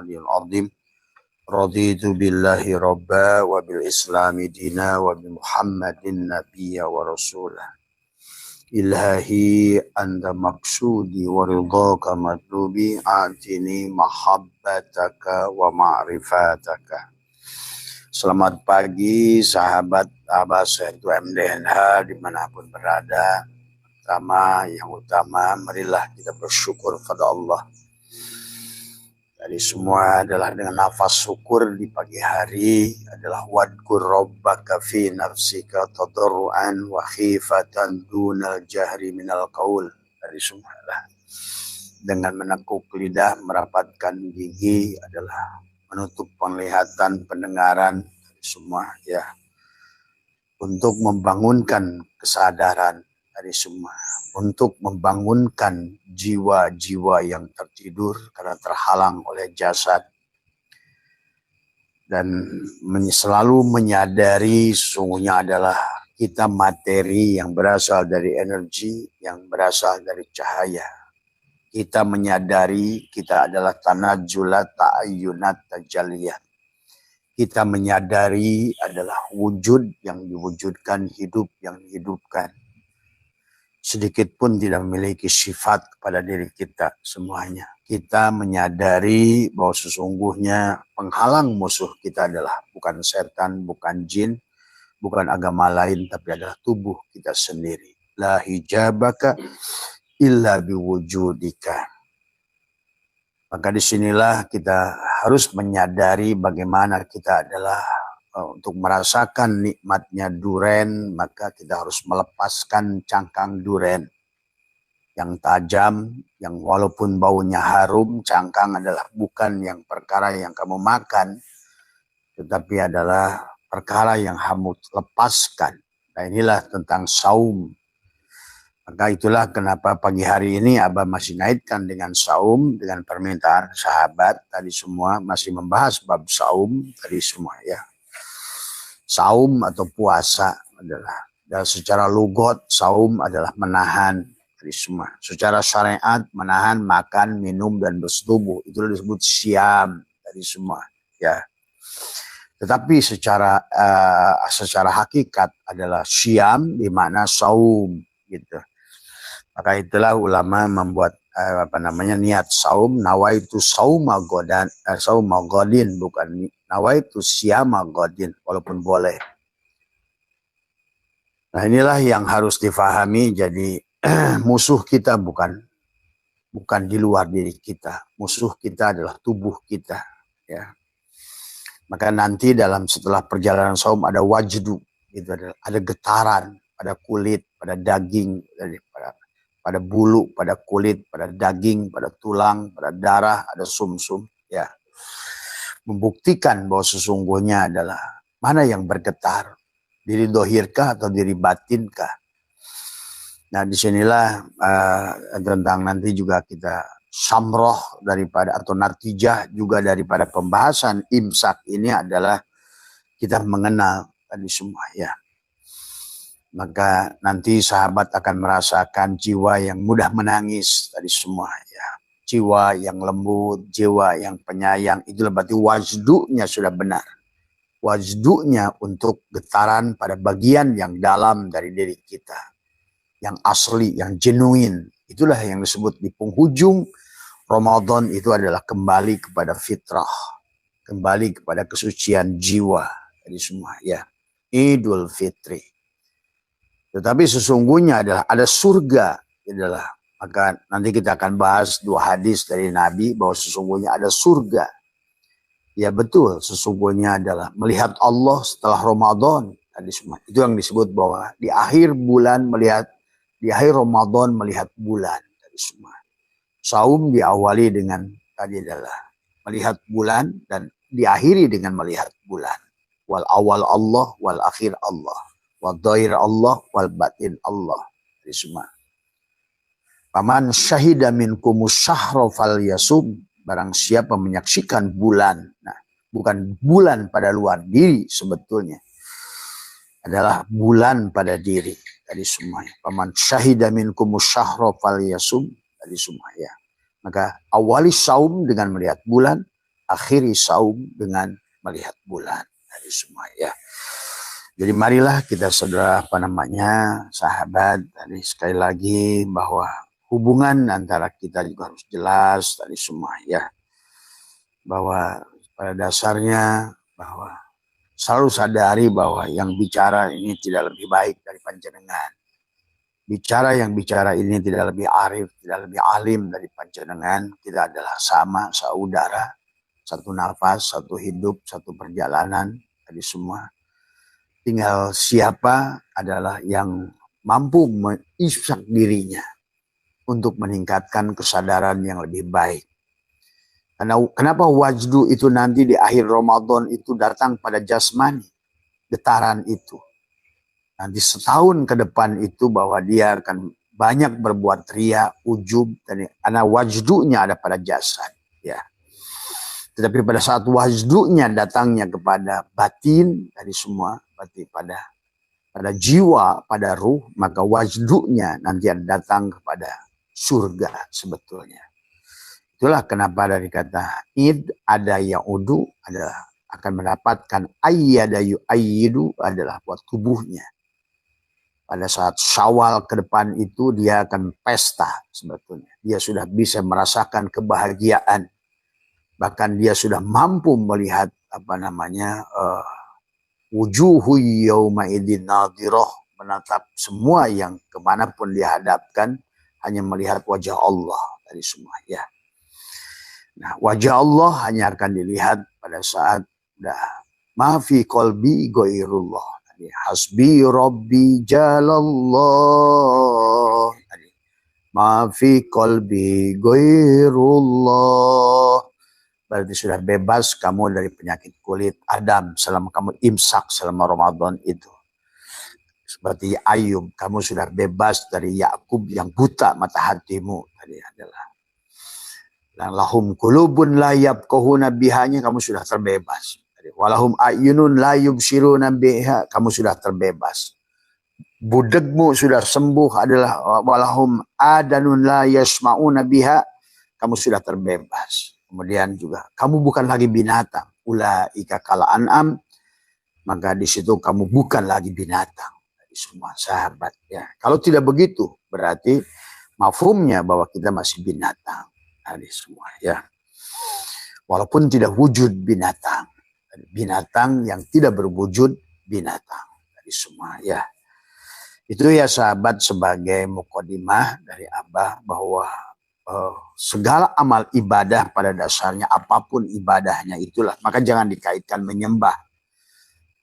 Azim. Raditu billahi rabba wa bil islami dina wa bi muhammadin nabiyya wa rasulah. Ilahi anta maksudi wa ridhaka matlubi atini mahabbataka wa ma'rifataka. Selamat pagi sahabat Abah Syaitu MDNH dimanapun berada. Yang utama marilah kita bersyukur pada Allah. Tadi semua adalah dengan nafas syukur di pagi hari adalah wadkur rabbaka fi nafsika tadarruan wa khifatan dunal jahri minal qaul. Tadi semua adalah dengan menekuk lidah, merapatkan gigi adalah menutup penglihatan, pendengaran, semua ya, untuk membangunkan kesadaran dari semua, untuk membangunkan jiwa-jiwa yang tertidur karena terhalang oleh jasad, dan selalu menyadari sesungguhnya adalah kita materi yang berasal dari energi, yang berasal dari cahaya. Kita menyadari kita adalah tanajulat ta'ayyunat tajaliyat. Kita menyadari adalah wujud yang diwujudkan, hidup yang dihidupkan. Sedikit pun tidak memiliki sifat kepada diri kita semuanya. Kita menyadari bahwa sesungguhnya penghalang musuh kita adalah bukan setan, bukan jin, bukan agama lain, tapi adalah tubuh kita sendiri. La hijabaka illa biwujudika. Maka disinilah kita harus menyadari bagaimana kita adalah untuk merasakan nikmatnya duren, maka kita harus melepaskan cangkang duren yang tajam, yang walaupun baunya harum. Cangkang adalah bukan yang perkara yang kamu makan, tetapi adalah perkara yang kamu lepaskan. Nah, inilah tentang saum. Maka itulah kenapa pagi hari ini Abah masih ngaitkan dengan saum, dengan permintaan sahabat tadi semua, masih membahas bab saum tadi semua ya. Saum atau puasa adalah, dan secara lugot saum adalah menahan tadi semua. Secara syariat menahan makan, minum dan bersetubuh, itu disebut siam tadi semua ya. Tetapi secara hakikat adalah siam di mana saum gitu. Maka itulah ulama membuat niat saum, nawaitu sauma godan, sauma godin, bukan nawaitu siyama godin, walaupun boleh. Nah, inilah yang harus difahami. Jadi musuh kita bukan di luar diri kita. Musuh kita adalah tubuh kita ya. Maka nanti setelah perjalanan saum ada wajdu, itu ada getaran pada kulit, pada daging, pada bulu, pada kulit, pada daging, pada tulang, pada darah, ada sumsum ya. Membuktikan bahwa sesungguhnya adalah mana yang bergetar, diri dohirkah atau diri batinkah. Nah, disinilah tentang nanti juga kita samroh daripada atau natijah juga daripada pembahasan imsak ini adalah kita mengenal tadi semua ya. Maka nanti sahabat akan merasakan jiwa yang mudah menangis tadi semua ya. Jiwa yang lembut, jiwa yang penyayang, itu berarti wajdunya sudah benar. Wajdunya untuk getaran pada bagian yang dalam dari diri kita. Yang asli, yang genuine. Itulah yang disebut di penghujung Ramadan itu adalah kembali kepada fitrah. Kembali kepada kesucian jiwa tadi semua ya. Idul Fitri. Tetapi sesungguhnya adalah ada surga adalah, maka nanti kita akan bahas 2 hadis dari Nabi bahwa sesungguhnya ada surga. Ya betul, sesungguhnya adalah melihat Allah setelah Ramadan tadi semua. Itu yang disebut bahwa di akhir bulan melihat, di akhir Ramadan melihat bulan tadi semua. Saum diawali dengan tadi adalah melihat bulan dan diakhiri dengan melihat bulan. Wal awal Allah, wal akhir Allah. Wal dhair Allah, wal batin Allah. Jadi semua. Paman syahida minkumus syahra falyasum. Barang siapa menyaksikan bulan. Nah, bukan bulan pada luar diri sebetulnya. Adalah bulan pada diri. Tadi semuanya. Paman syahida minkumus syahra falyasum. Tadi semua ya. Maka awali saum dengan melihat bulan. akhiri saum dengan melihat bulan dari semua ya. Jadi marilah kita saudara sahabat tadi sekali lagi bahwa hubungan antara kita juga harus jelas tadi semua ya. Bahwa pada dasarnya bahwa selalu sadari bahwa yang bicara ini tidak lebih baik dari panjenengan. Yang bicara ini tidak lebih arif, tidak lebih alim dari panjenengan. Kita adalah sama, saudara, satu nafas, satu hidup, satu perjalanan tadi semua. Tinggal siapa adalah yang mampu mengishak dirinya untuk meningkatkan kesadaran yang lebih baik. Karena kenapa wajdu itu nanti di akhir Ramadan itu datang pada jasmani, getaran itu. Nanti setahun ke depan itu bahwa dia akan banyak berbuat ria, ujub, dan karena wajdunya ada pada jasad. Ya. Tetapi pada saat wajdunya datangnya kepada batin, dari semua, berarti pada jiwa, pada ruh, maka wajdunya nanti akan datang kepada surga sebetulnya. Itulah kenapa dari kata id ada yang udu adalah akan mendapatkan ayyada yu'ayyidu adalah buat tubuhnya. Pada saat Syawal ke depan itu dia akan pesta sebetulnya. Dia sudah bisa merasakan kebahagiaan. Bahkan dia sudah mampu melihat wujuhu yawma idin nadhirah, menatap semua yang kemanapun dia hadapkan hanya melihat wajah Allah dari semua ya. Nah, wajah Allah hanya akan dilihat pada saat ma fi qalbi ghairullah. Hasbi Rabbi Jalallah. Ma fi qalbi ghairullah. Berarti sudah bebas kamu dari penyakit kulit Adam selama kamu imsak selama Ramadan itu. Seperti Ayub, kamu sudah bebas dari Yakub yang buta mata hatimu. Tadi adalah lahum qulubun la yafqahuna bihanya, kamu sudah terbebas. Walahum a'yunun la yubsiruna biha, kamu sudah terbebas. Budegmu sudah sembuh adalah walahum adanun la yasma'una biha, kamu sudah terbebas. Kemudian juga kamu bukan lagi binatang, ulaika kal an'am, maka di situ kamu bukan lagi binatang. Dari semua sahabat ya. Kalau tidak begitu berarti mafhumnya bahwa kita masih binatang. Dari semua ya. Walaupun tidak wujud binatang. Binatang yang tidak berwujud binatang dari semua ya. Itu ya sahabat sebagai mukadimah dari Abah bahwa segala amal ibadah pada dasarnya apapun ibadahnya itulah, maka jangan dikaitkan menyembah.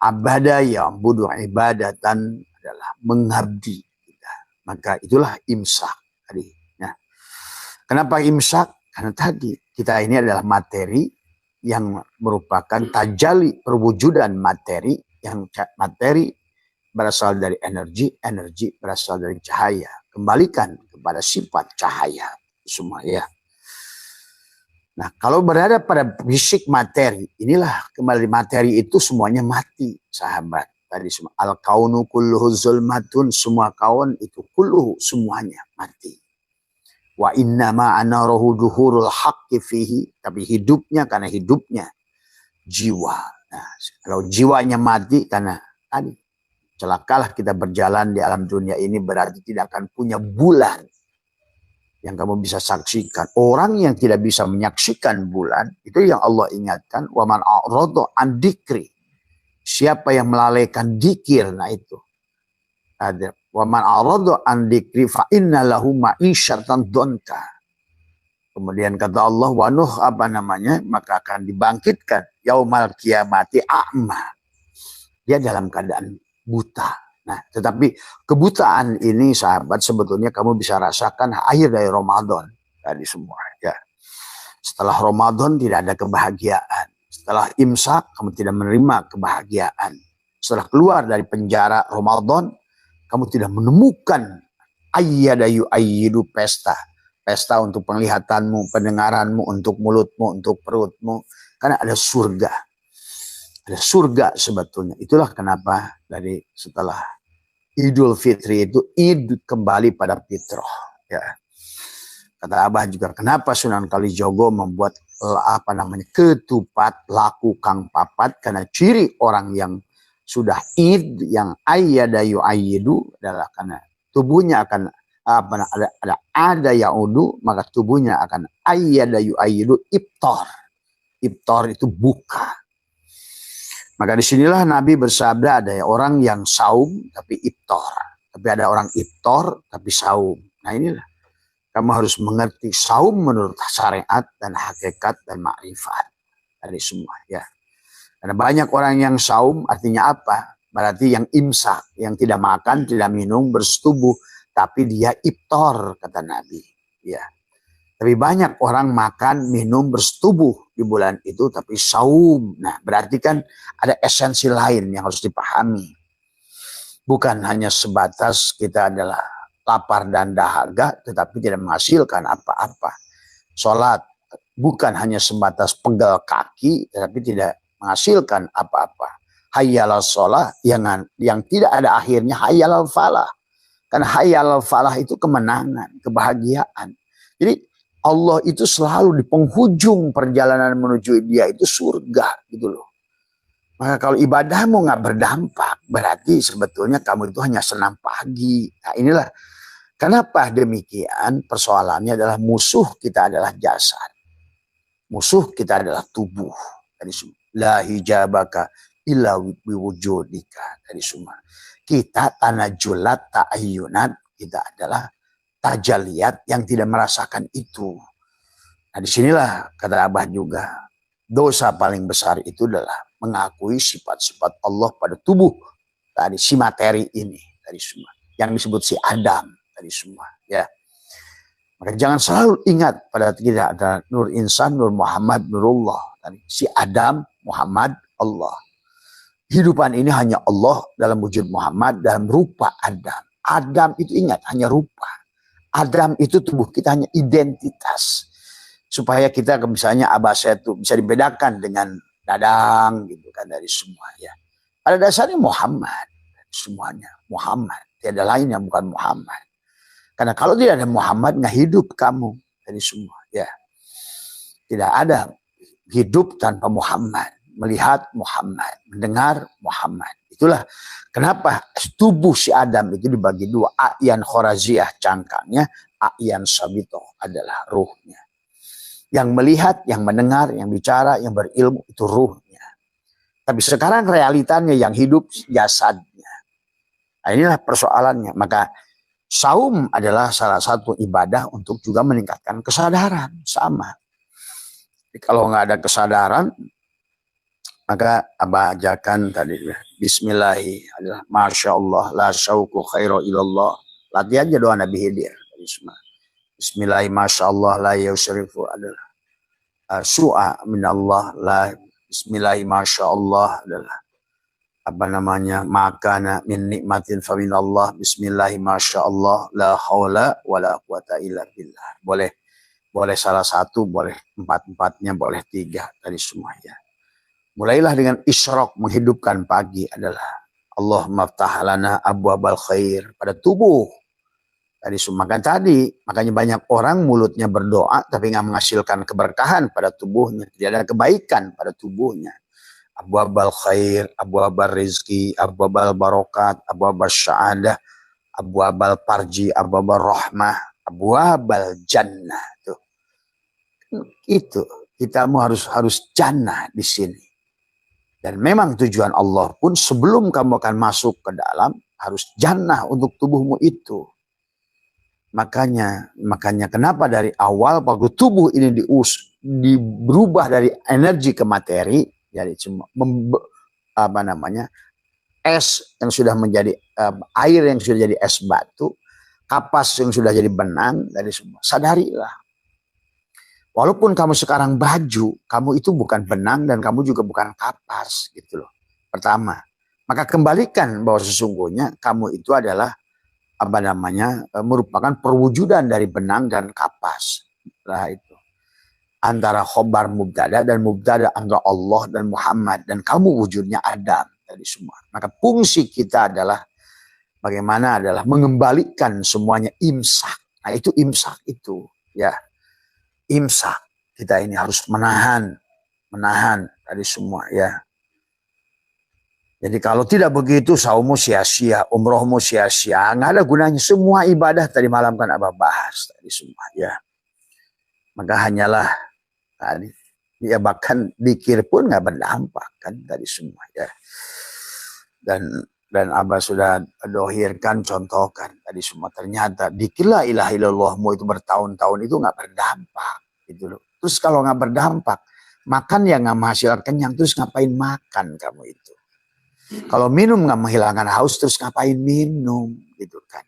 Abada yang budu ibadatan adalah mengabdi kita. Maka itulah imsak tadi. Nah, kenapa imsak? Karena tadi kita ini adalah materi yang merupakan tajali perwujudan materi, yang materi berasal dari energi, energi berasal dari cahaya. Kembalikan kepada sifat cahaya semua ya. Nah, kalau berada pada fisik materi, inilah kembali materi itu semuanya mati, sahabat. Tadi semua al-kaunu kulluhu zulmatun, semua kaun itu kulluhu semuanya mati. Wa innama anarahu duhurul haqqi fihi, tapi hidupnya karena hidupnya jiwa. Nah, kalau jiwanya mati karena tadi celakalah kita berjalan di alam dunia ini, berarti tidak akan punya bulan yang kamu bisa saksikan. Orang yang tidak bisa menyaksikan bulan itu yang Allah ingatkan, wa man a'rada an dzikri, siapa yang melalaikan dzikir. Nah itu ada wa man a'rada an dzikri fa inna lahu ma'isyatan donka. Kemudian kata Allah maka akan dibangkitkan yaumal kiamati a'ma, dia dalam keadaan buta. Nah, tetapi kebutaan ini sahabat sebetulnya kamu bisa rasakan akhir dari Ramadan tadi semua ya. Setelah Ramadan tidak ada kebahagiaan. Setelah imsak kamu tidak menerima kebahagiaan. Setelah keluar dari penjara Ramadan kamu tidak menemukan ayyadayu ayyidu pesta. Pesta untuk penglihatanmu, pendengaranmu, untuk mulutmu, untuk perutmu. Karena ada surga. Ada surga sebetulnya. Itulah kenapa dari setelah Idul Fitri itu Id kembali pada fitrah. Ya. Kata Abah juga, kenapa Sunan Kalijogo membuat ketupat laku kang papat, karena ciri orang yang sudah id, yang ayyadayu ayyidu adalah karena tubuhnya akan ada yaudu, maka tubuhnya akan ayyadayu ayyidu iftar. Iftar itu buka. Maka disinilah Nabi bersabda, ada orang yang saum tapi iftar, tapi ada orang iftar tapi saum. Nah inilah kamu harus mengerti saum menurut syariat dan hakikat dan makrifat dari semua ya. Karena banyak orang yang saum artinya apa? Berarti yang imsak, yang tidak makan, tidak minum, bersetubuh, tapi dia iftar kata Nabi. Ya. Tapi banyak orang makan, minum, bersetubuh di bulan itu, tapi saum. Nah, berarti kan ada esensi lain yang harus dipahami. Bukan hanya sebatas kita adalah lapar dan dahaga, tetapi tidak menghasilkan apa-apa. Sholat bukan hanya sebatas pegel kaki, tetapi tidak menghasilkan apa-apa. Hayyalal sholah yang tidak ada akhirnya hayyalal falah. Karena hayyalal falah itu kemenangan, kebahagiaan. Jadi Allah itu selalu di penghujung perjalanan menuju dia itu surga gitu loh. Maka kalau ibadahmu nggak berdampak, berarti sebetulnya kamu itu hanya senam pagi. Nah inilah kenapa demikian, persoalannya adalah musuh kita adalah jasad. Musuh kita adalah tubuh. La hijabaka illa biwujudika. Dari semua. Kita tanajulat ta'ayyunat, kita adalah tajaliyat yang tidak merasakan itu. Nah disinilah kata Abah juga, dosa paling besar itu adalah mengakui sifat-sifat Allah pada tubuh. Tadi si materi ini. Dari semua. Yang disebut si Adam. Dari semua ya. Maka jangan selalu ingat pada kita ada Nur Insan, Nur Muhammad, Nurullah. Si Adam, Muhammad, Allah. Kehidupan ini hanya Allah dalam wujud Muhammad, dalam rupa Adam. Adam itu ingat hanya rupa. Adam itu tubuh kita hanya identitas. Supaya kita misalnya Abah saya itu bisa dibedakan dengan Dadang gitu kan dari semua ya. Pada dasarnya Muhammad. Semuanya Muhammad. Tiada lain yang bukan Muhammad. Karena kalau tidak ada Muhammad, nggak hidup kamu dari semua. Ya, tidak ada hidup tanpa Muhammad. Melihat Muhammad, mendengar Muhammad. Itulah kenapa tubuh si Adam itu dibagi dua. A'yan khoraziah cangkangnya, a'yan sabito adalah ruhnya. Yang melihat, yang mendengar, yang bicara, yang berilmu itu ruhnya. Tapi sekarang realitanya yang hidup jasadnya. Nah, inilah persoalannya. Maka saum adalah salah satu ibadah untuk juga meningkatkan kesadaran. Sama. Jadi kalau nggak ada kesadaran, maka Abah ajakan tadi. Bismillahi adalah Masya Allah. La syauku khairu ilallah. Latih aja doa Nabi Hidir. Bismillahi Masya Allah. La yusrifu adalah su'a minallah. La Bismillahi Masya Allah adalah apa namanya, makana min nikmatin fa minallah. Bismillahi Masya Allah. La haula wa la quwata illa billah. Boleh salah satu, boleh empat-empatnya, boleh tiga tadi semuanya. Mulailah dengan isyraq, menghidupkan pagi adalah Allahumma ftah lana abwabal khair pada tubuh. Tadi makanya banyak orang mulutnya berdoa tapi nggak menghasilkan keberkahan pada tubuhnya, tidak ada kebaikan pada tubuhnya. Abwabal khair, abwabal rizki, abwabal barokat, abwabal sya'adah, abwabal parji, abwabal rahmah, abwabal jannah. Itu kita harus jannah di sini. Dan memang tujuan Allah pun sebelum kamu akan masuk ke dalam harus jannah untuk tubuhmu itu. Makanya kenapa dari awal waktu tubuh ini berubah dari energi ke materi, jadi es yang sudah menjadi air yang sudah jadi es batu, kapas yang sudah jadi benang, dari semua. Sadarilah. Walaupun kamu sekarang baju, kamu itu bukan benang dan kamu juga bukan kapas gitu loh. Pertama, maka kembalikan bahwa sesungguhnya kamu itu adalah merupakan perwujudan dari benang dan kapas. Nah itu. Antara khobar mubtada dan mubtada antara Allah dan Muhammad, dan kamu wujudnya Adam dari semua. Maka fungsi kita adalah bagaimana adalah mengembalikan semuanya imsak. Nah itu imsak itu Ya, imsak. Kita ini harus menahan tadi semua ya. Jadi kalau tidak begitu saummu sia-sia, umrohmu sia-sia, nggak ada gunanya. Semua ibadah tadi malam kan Abah bahas tadi semua ya. Maka hanyalah tadi ya, bahkan dikir pun nggak berdampak kan tadi semua ya. Dan Abah sudah dohirkan, contohkan tadi semua. Ternyata dikir la ilaha illallahmu itu bertahun-tahun itu nggak berdampak gitu loh. Terus kalau nggak berdampak, makan yang nggak menghasilkan kenyang, terus ngapain makan kamu itu? Kalau minum nggak menghilangkan haus, terus ngapain minum gitu kan?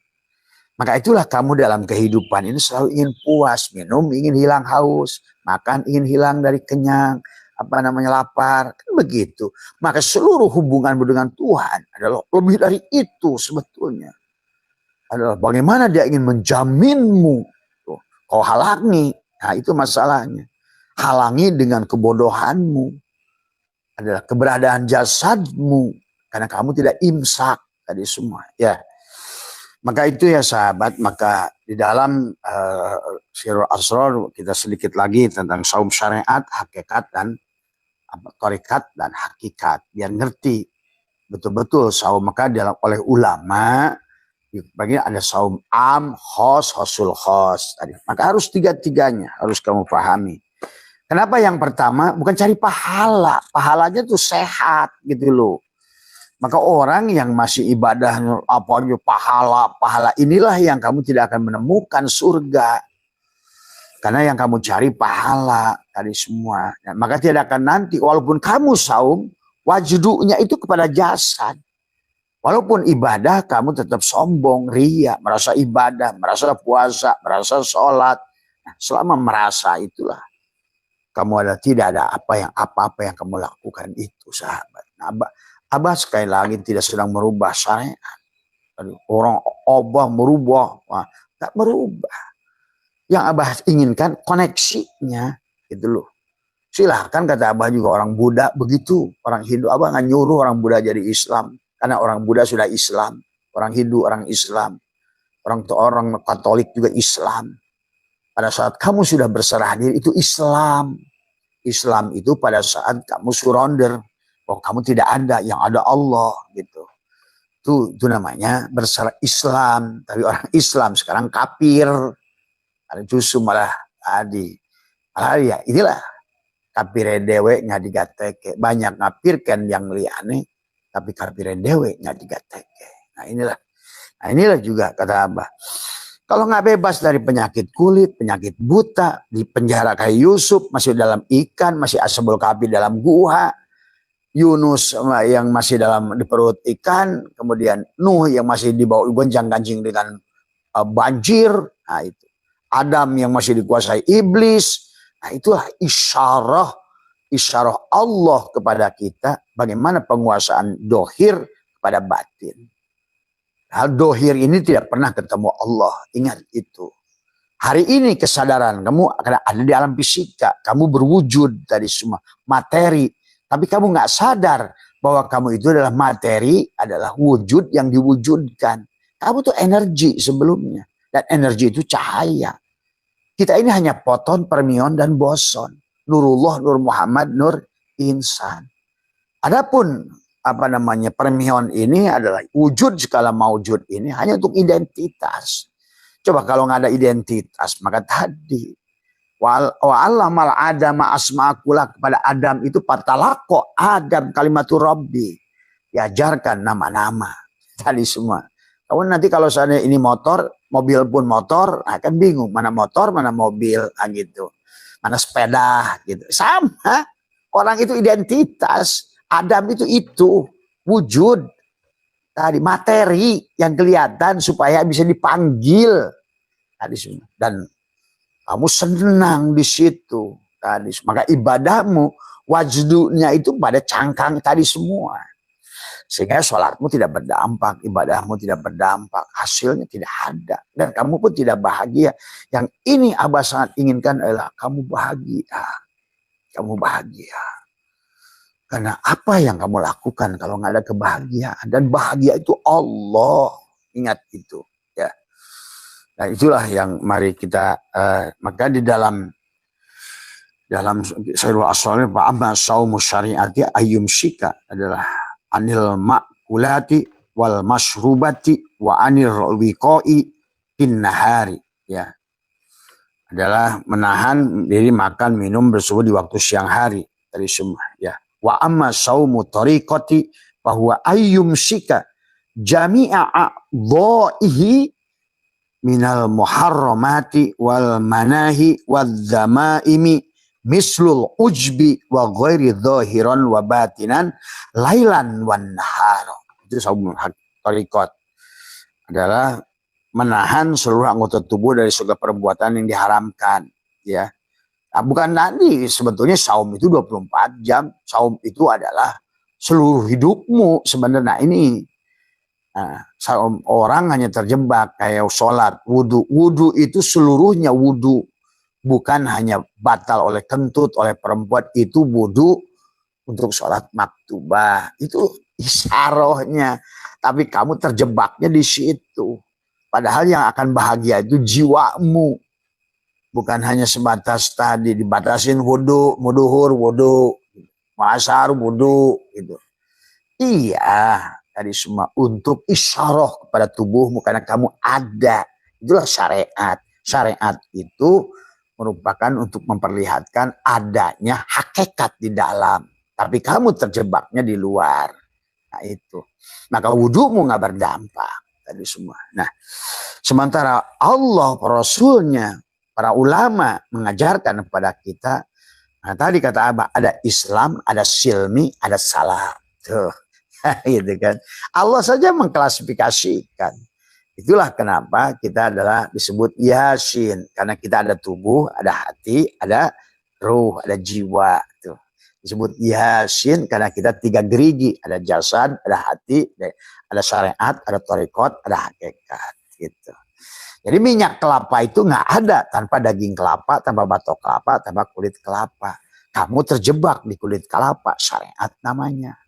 Maka itulah kamu dalam kehidupan ini selalu ingin puas, minum ingin hilang haus, makan ingin hilang dari kenyang, lapar, kan begitu. Maka seluruh hubunganmu dengan Tuhan adalah lebih dari itu sebetulnya. Adalah bagaimana dia ingin menjaminmu. Tuh, kau halangi, nah itu masalahnya. Halangi dengan kebodohanmu. Adalah keberadaan jasadmu. Karena kamu tidak imsak tadi semua. Ya. Maka itu ya sahabat, maka di dalam Sirul Asrar kita sedikit lagi tentang saum syariat, hakikat dan tarikat dan hakikat. Biar ngerti betul-betul saum. Maka dalam oleh ulama, bagi ada saum am, khos, khosul khos. Tadi. Maka harus tiga-tiganya, harus kamu pahami. Kenapa yang pertama? Bukan cari pahala. Pahalanya tuh sehat gitu loh. Maka orang yang masih ibadah pahala inilah yang kamu tidak akan menemukan surga. Karena yang kamu cari pahala tadi semua. Nah, maka tidak akan nanti walaupun kamu saum, wajdunya itu kepada jasad. Walaupun ibadah kamu tetap sombong, ria, merasa ibadah, merasa puasa, merasa sholat. Nah, selama merasa itulah kamu tidak ada apa-apa yang kamu lakukan itu sahabat. Nah, Abah sekali lagi tidak sedang merubah syariat. Orang Abah merubah, tak merubah. Yang Abah inginkan koneksinya, gitu loh. Silahkan kata Abah juga orang Buddha begitu, orang Hindu. Abah nggak nyuruh orang Buddha jadi Islam, karena orang Buddha sudah Islam, orang Hindu orang Islam, orang Katolik juga Islam. Pada saat kamu sudah berserah diri itu Islam. Islam itu pada saat kamu surrender. Oh, kamu tidak ada, yang ada Allah gitu. Itu namanya berserah Islam. Tapi orang Islam sekarang kafir. Ada justru malah ya inilah kafir dewe nggak digateke. Banyak ngapirkan yang liane, tapi kafir dewe nggak digateke. Nah inilah juga kata Abah. Kalau nggak bebas dari penyakit kulit, penyakit buta, di penjara kayak Yusuf, masih dalam ikan, masih ashabul kahfi dalam gua. Yunus yang masih di perut ikan, kemudian Nuh yang masih dibawa gonjang-ganjing dengan banjir, nah itu. Adam yang masih dikuasai iblis, nah itulah isyarah Allah kepada kita bagaimana penguasaan dohir kepada batin. Hal dohir ini tidak pernah ketemu Allah, ingat itu. Hari ini kesadaran kamu akan ada di alam fisika, kamu berwujud dari semua materi. Tapi kamu nggak sadar bahwa kamu itu adalah materi, adalah wujud yang diwujudkan. Kamu tuh energi sebelumnya. Dan energi itu cahaya. Kita ini hanya foton, fermion, dan boson. Nurullah, Nur Muhammad, Nur Insan. Adapun fermion ini adalah wujud skala maujud ini hanya untuk identitas. Coba kalau nggak ada identitas, maka tadi wa'allamal adama asma'akullah, kepada Adam itu patalako Adam kalimatur Rabbi, diajarkan nama-nama tadi semua. Kamu nanti kalau seandainya ini motor, mobil pun motor, akan bingung mana motor mana mobil gitu, mana sepeda gitu. Sama, orang itu identitas, Adam itu wujud tadi, materi yang kelihatan supaya bisa dipanggil tadi semua. Dan kamu senang di situ tadi. Maka ibadahmu, wajdunya itu pada cangkang tadi semua. Sehingga sholatmu tidak berdampak, ibadahmu tidak berdampak, hasilnya tidak ada. Dan kamu pun tidak bahagia. Yang ini Abah sangat inginkan adalah kamu bahagia. Kamu bahagia. Karena apa yang kamu lakukan kalau nggak ada kebahagiaan? Dan bahagia itu Allah. Ingat itu. Ya. Nah itulah yang mari kita maka di dalam Sayyidul Aswal Pak amma saumu syariati ayyum syika adalah anil ma'kulati wal mashrubati wa anil wiqai bin nahari, ya, adalah menahan diri makan minum bersebut di waktu siang hari dari semua, ya. Wa amma saumu tariqati bahwa ayyum syika jami'a a'dha'ihi minal muharramati wal manahi wal dzamaimi mislul ujbi wa ghairi dhahiran wa batinan lailan wan nahar. Itu saum tariqat adalah menahan seluruh anggota tubuh dari segala perbuatan yang diharamkan, ya. Nah, bukan nanti sebetulnya saum itu 24 jam. Saum itu adalah seluruh hidupmu sebenarnya ini. Nah, orang hanya terjebak kayak sholat, wudhu. Wudhu itu seluruhnya wudhu. Bukan hanya batal oleh kentut, oleh perempuan. Itu wudhu untuk sholat maktubah. Itu isyarohnya. Tapi kamu terjebaknya di situ. Padahal yang akan bahagia itu jiwamu. Bukan hanya sebatas tadi dibatasin wudhu, muduhur, wudhu, asar, wudhu. Gitu. Iya. Tadi semua untuk isyarah kepada tubuhmu karena kamu ada. Itulah syariat. Syariat itu merupakan untuk memperlihatkan adanya hakikat di dalam. Tapi kamu terjebaknya di luar. Nah itu. Maka wudhumu gak berdampak. Tadi semua. Nah sementara Allah, Rasulnya, para ulama mengajarkan kepada kita. Nah tadi kata Abah, ada Islam, ada silmi, ada salam. Tuh. Gitu kan. Allah saja mengklasifikasikan. Itulah kenapa kita adalah disebut Yasin. Karena kita ada tubuh, ada hati, ada ruh, ada jiwa. Tuh. Disebut Yasin karena kita 3 gerigi. Ada jasad, ada hati, ada syariat, ada thariqat, ada hakikat. Gitu. Jadi minyak kelapa itu nggak ada tanpa daging kelapa, tanpa batok kelapa, tanpa kulit kelapa. Kamu terjebak di kulit kelapa, syariat namanya.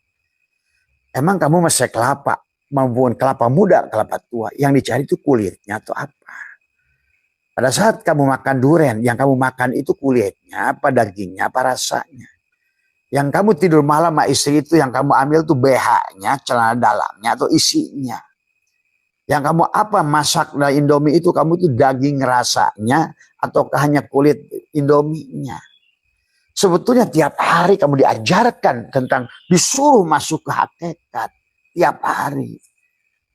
Emang kamu masih kelapa, maupun kelapa muda, kelapa tua, yang dicari itu kulitnya atau apa? Pada saat kamu makan durian, yang kamu makan itu kulitnya, apa dagingnya, apa rasanya? Yang kamu tidur malam sama istri itu, yang kamu ambil itu BH-nya, celana dalamnya, atau isinya. Yang kamu apa masak dari Indomie itu, kamu itu daging rasanya, ataukah hanya kulit Indominya? Sebetulnya tiap hari kamu diajarkan tentang disuruh masuk ke hakikat. Tiap hari.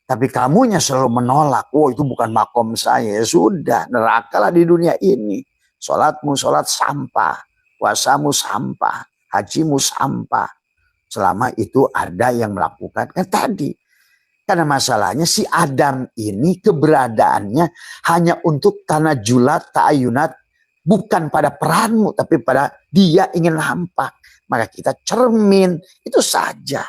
Tapi kamunya selalu menolak. Oh itu bukan makom saya. Ya sudah, nerakalah di dunia ini. Sholatmu sholat sampah. Puasamu sampah. Hajimu sampah. Selama itu ada yang melakukan. Kan tadi. Karena masalahnya si Adam ini keberadaannya hanya untuk tanajulat, ta'ayunat. Bukan pada peranmu, tapi pada dia ingin nampak. Maka kita cermin, itu saja.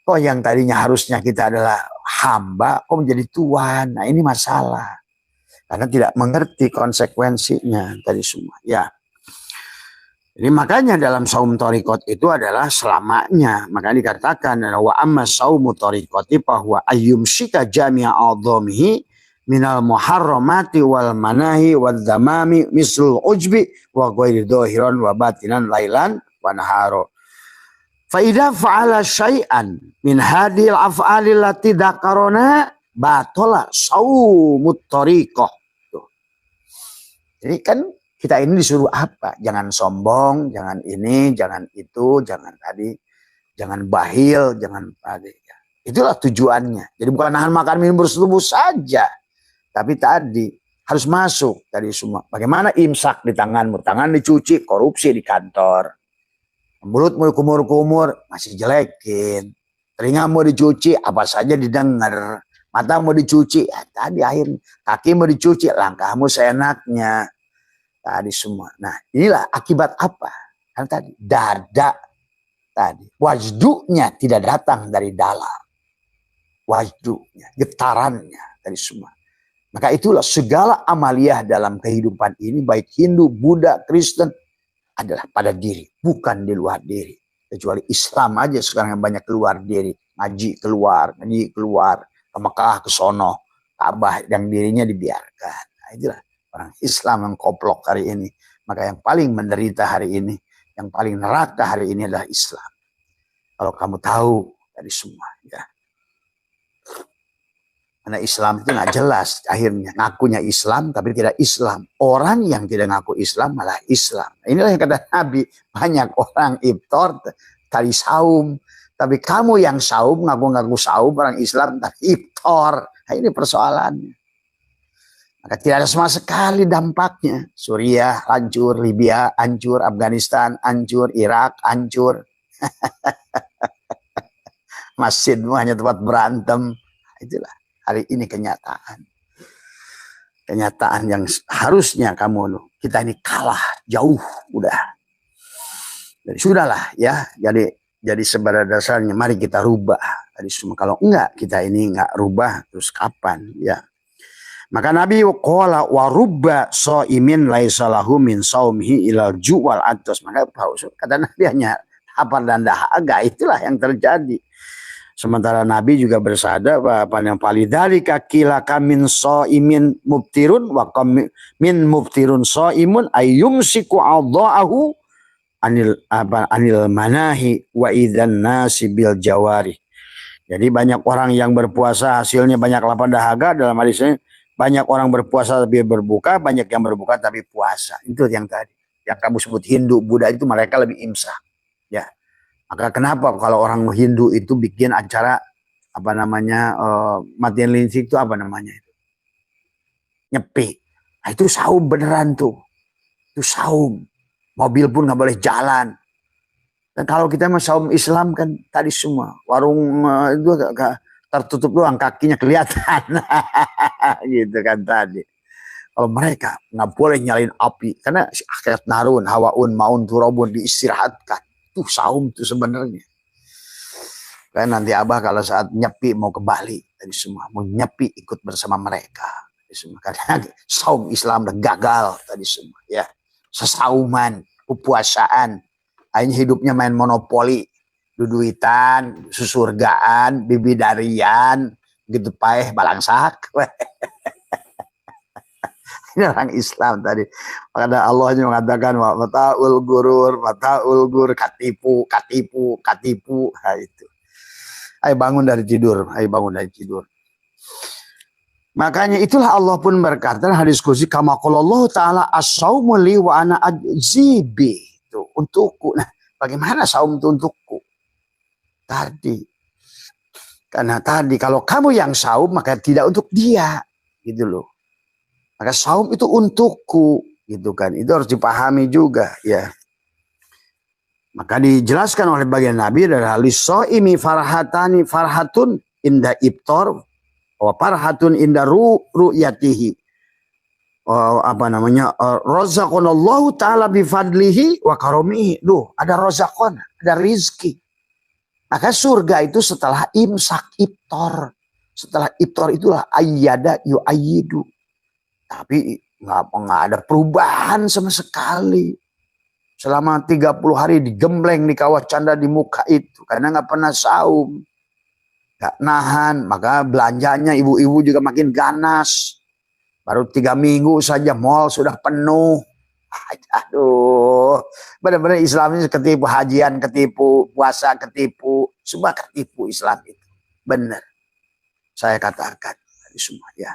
Kok yang tadinya harusnya kita adalah hamba, kok menjadi tuan. Nah ini masalah. Karena tidak mengerti konsekuensinya tadi semua. Ya. Jadi makanya dalam saum thariqat itu adalah selamanya. Maka dikatakan, wa amma saumu thariqati bahwa ayyum syika jami'a a'dhamihi minal muharramati wal manahi wal dzamami mislul ujbi wa ghairi dhahiran wa batinan lailan wa naharo. Fa idza fa'ala syai'an min hadhil af'ali allati dzakarna batala shaumut thariqah. Jadi kan kita ini disuruh apa? Jangan sombong, jangan ini, jangan itu, jangan tadi, jangan bahil, jangan tadi. Itulah tujuannya. Jadi bukan nahan makan minum bersetubuh saja. Tapi tadi harus masuk tadi semua. Bagaimana imsak di tanganmu? Tangan dicuci, korupsi di kantor. Mulutmu kumur-kumur, masih jelekin. Telingamu dicuci, apa saja didengar. Matamu dicuci, ya tadi akhirnya. Kakimu dicuci, langkahmu seenaknya. Tadi semua. Nah inilah akibat apa? Kan tadi dada tadi. Wajdunya tidak datang dari dalam. Wajdunya, getarannya tadi semua. Maka itulah segala amaliyah dalam kehidupan ini, baik Hindu, Buddha, Kristen, adalah pada diri, bukan di luar diri. Kecuali Islam aja sekarang yang banyak keluar diri. Ngaji keluar, ke Mekah, ke sono. Ka'bah yang dirinya dibiarkan. Nah, itulah orang Islam yang koplok hari ini. Maka yang paling menderita hari ini, yang paling neraka hari ini adalah Islam. Kalau kamu tahu dari semua, ya. Karena Islam itu nggak jelas akhirnya. Ngakunya Islam tapi tidak Islam. Orang yang tidak ngaku Islam malah Islam. Inilah yang kata Nabi. Banyak orang iftar tadi saum. Tapi kamu yang saum, ngaku-ngaku saum, orang Islam tapi iftar. Nah, ini persoalannya. Maka tidak ada sama sekali dampaknya. Suriah hancur, Libya hancur, Afghanistan hancur, Irak hancur. Masjidmu hanya tempat berantem. Itulah. Hari ini kenyataan yang harusnya kita ini kalah jauh udah. Jadi sudahlah ya. Jadi sebenarnya dasarnya mari kita rubah. Tadi semua kalau enggak kita ini enggak rubah terus kapan ya. Maka Nabi qala wa rubba shaimin laisa lahu min saumihi ilal ju'wal atas. Maka kata Nabi hanya lapar dan dahaga, itulah yang terjadi. Sementara Nabi juga bersabda apa yang palidhalika qila kamin shaimin mubtirun wa min mubtirun shaimun ayyumsiku adha'ahu anil manahi wa idzan nasi bil jawari. Jadi banyak orang yang berpuasa hasilnya banyak lapar dahaga, dalam hadis ini banyak orang berpuasa tapi berbuka, banyak yang berbuka tapi puasa. Itu yang tadi yang kamu sebut Hindu, Buddha itu mereka lebih imsak. Ya. Maka kenapa kalau orang Hindu itu bikin acara apa namanya matiin listrik itu apa namanya itu? Nyepi. Nah, itu saum beneran tuh. Itu saum. Mobil pun nggak boleh jalan. Dan kalau kita mah saum Islam kan tadi semua warung itu agak tertutup doang, kakinya kelihatan. Gitu kan tadi. Kalau mereka nggak boleh nyalain api karena akhirat narun, hawaun, maun, turabun diistirahatkan. Itu saum itu sebenarnya. Kan nanti Abah kalau saat nyepi mau ke Bali tadi semua mau nyepi ikut bersama mereka. Karena saum Islam udah gagal tadi semua ya. Sesauman, kepuasaan, akhirnya hidupnya main monopoli, duduitan, susurgaan, bibidarian, gitu paeh balangsak. Ini orang Islam tadi. Maka Allah mengatakan mataul gurur, katipu. Nah, itu. Ayo bangun dari tidur, Makanya itulah Allah pun berkata hadis qudsi kama qala Allah taala as-saumu li wa ana ajzibi. Itu untukku. Nah, bagaimana saum itu untukku? Tadi. Karena tadi kalau kamu yang saum maka tidak untuk dia, gitu loh. Maka saum itu untukku, gitu kan. Itu harus dipahami juga, ya. Maka dijelaskan oleh bagian Nabi adalah lis-shaimi farhatun inda iftar wa farhatun inda ru'yatihi. Razaqanallahu ta'ala bifadlihi wa karomihi. Duh, ada razaqon, ada rizki. Maka surga itu setelah imsak iftar. Setelah iftar itulah ayyada yu'ayyidu. Tapi nggak ada perubahan sama sekali. Selama 30 hari digembleng di kawah canda di muka itu. Karena nggak pernah saum. Nggak nahan. Maka belanjanya ibu-ibu juga makin ganas. Baru 3 minggu saja mall sudah penuh. Aduh. Benar-benar Islam ini ketipu. Hajian ketipu. Puasa ketipu. Semua ketipu Islam itu. Benar. Saya katakan. Semua ya.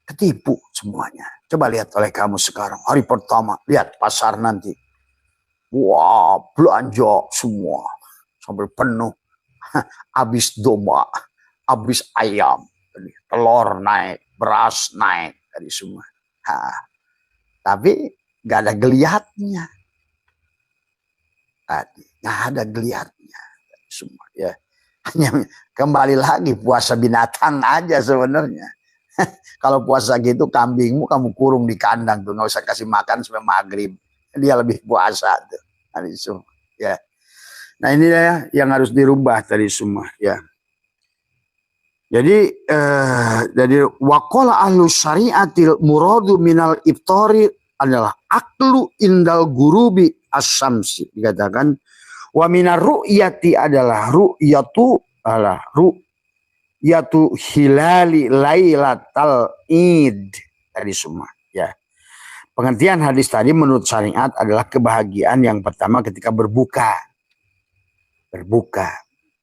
Ketipu semuanya. Coba lihat oleh kamu sekarang. Hari pertama. Lihat pasar nanti. Wah, belanja semua. Sampai penuh. Habis domba. Habis ayam. Telur naik. Beras naik. Tadi semua. Tapi gak ada geliatnya. Tadi. Gak ada geliatnya. Semua ya. Hanya kembali lagi puasa binatang aja sebenarnya. Kalau puasa gitu kambingmu kamu kurung di kandang tuh, nggak usah kasih makan sampai maghrib, dia lebih puasa tuh. Ya. Nah ini ya yang harus dirubah tadi semua ya. Jadi waqala ahlu syariatil muradu minal iftari adalah aklu indal gurubi asyamsi, dikatakan wa minar ru'yati adalah ru'yatu adalah ru'yatu hilali lailatal id tadi semua ya. Pengertian hadis tadi menurut syariat adalah kebahagiaan yang pertama ketika berbuka.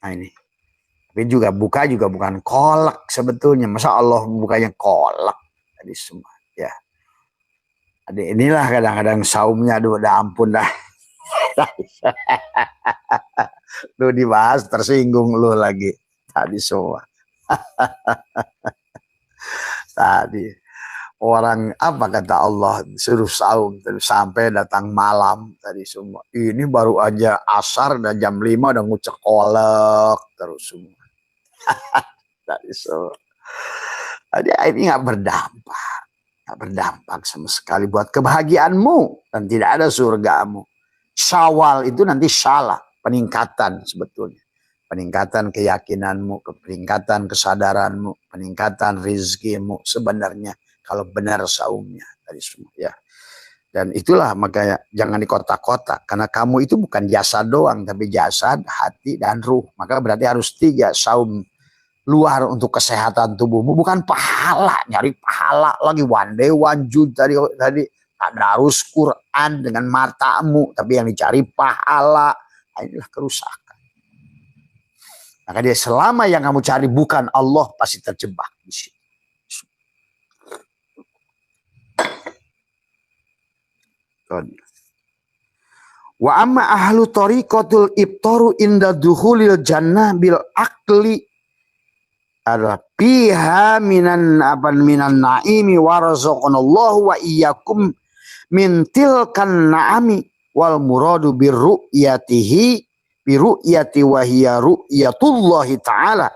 Nah ini. Tapi juga buka juga bukan kolak sebetulnya. Masa Allah bukanya kolak tadi semua ya. Adik inilah kadang-kadang saumnya aduh udah ampun dah. Lu dibahas tersinggung lu lagi tadi semua. Tadi orang apa kata Allah suruh saum sampai datang malam tadi semua. Ini baru aja asar dan jam 5 udah ngucek kolak terus semua. Tadi semua. Jadi ini nggak berdampak sama sekali buat kebahagiaanmu dan tidak ada surgamu. Syawal itu nanti salah peningkatan sebetulnya. Peningkatan keyakinanmu, peningkatan kesadaranmu, peningkatan rizkimu sebenarnya kalau benar saumnya tadi semua ya. Dan itulah makanya jangan di kotak-kotak karena kamu itu bukan jasad doang tapi jasad, hati dan ruh. Maka berarti harus 3 saum luar untuk kesehatan tubuhmu, bukan pahala, nyari pahala lagi one day one June tadi tadarus Quran dengan matamu, tapi yang dicari pahala. Nah, inilah kerusakan. Maka dia selama yang kamu cari bukan Allah pasti terjebak di sini. Wa amma ahlu tariqatul ibtaru inda dukhulil jannah bil akli adalah piha minan naimi wa razaqanallahu wa iyyakum min tilkan na'ami wal muradu birru'yatihi biru'yati wa hiya ru'yatullahi ta'ala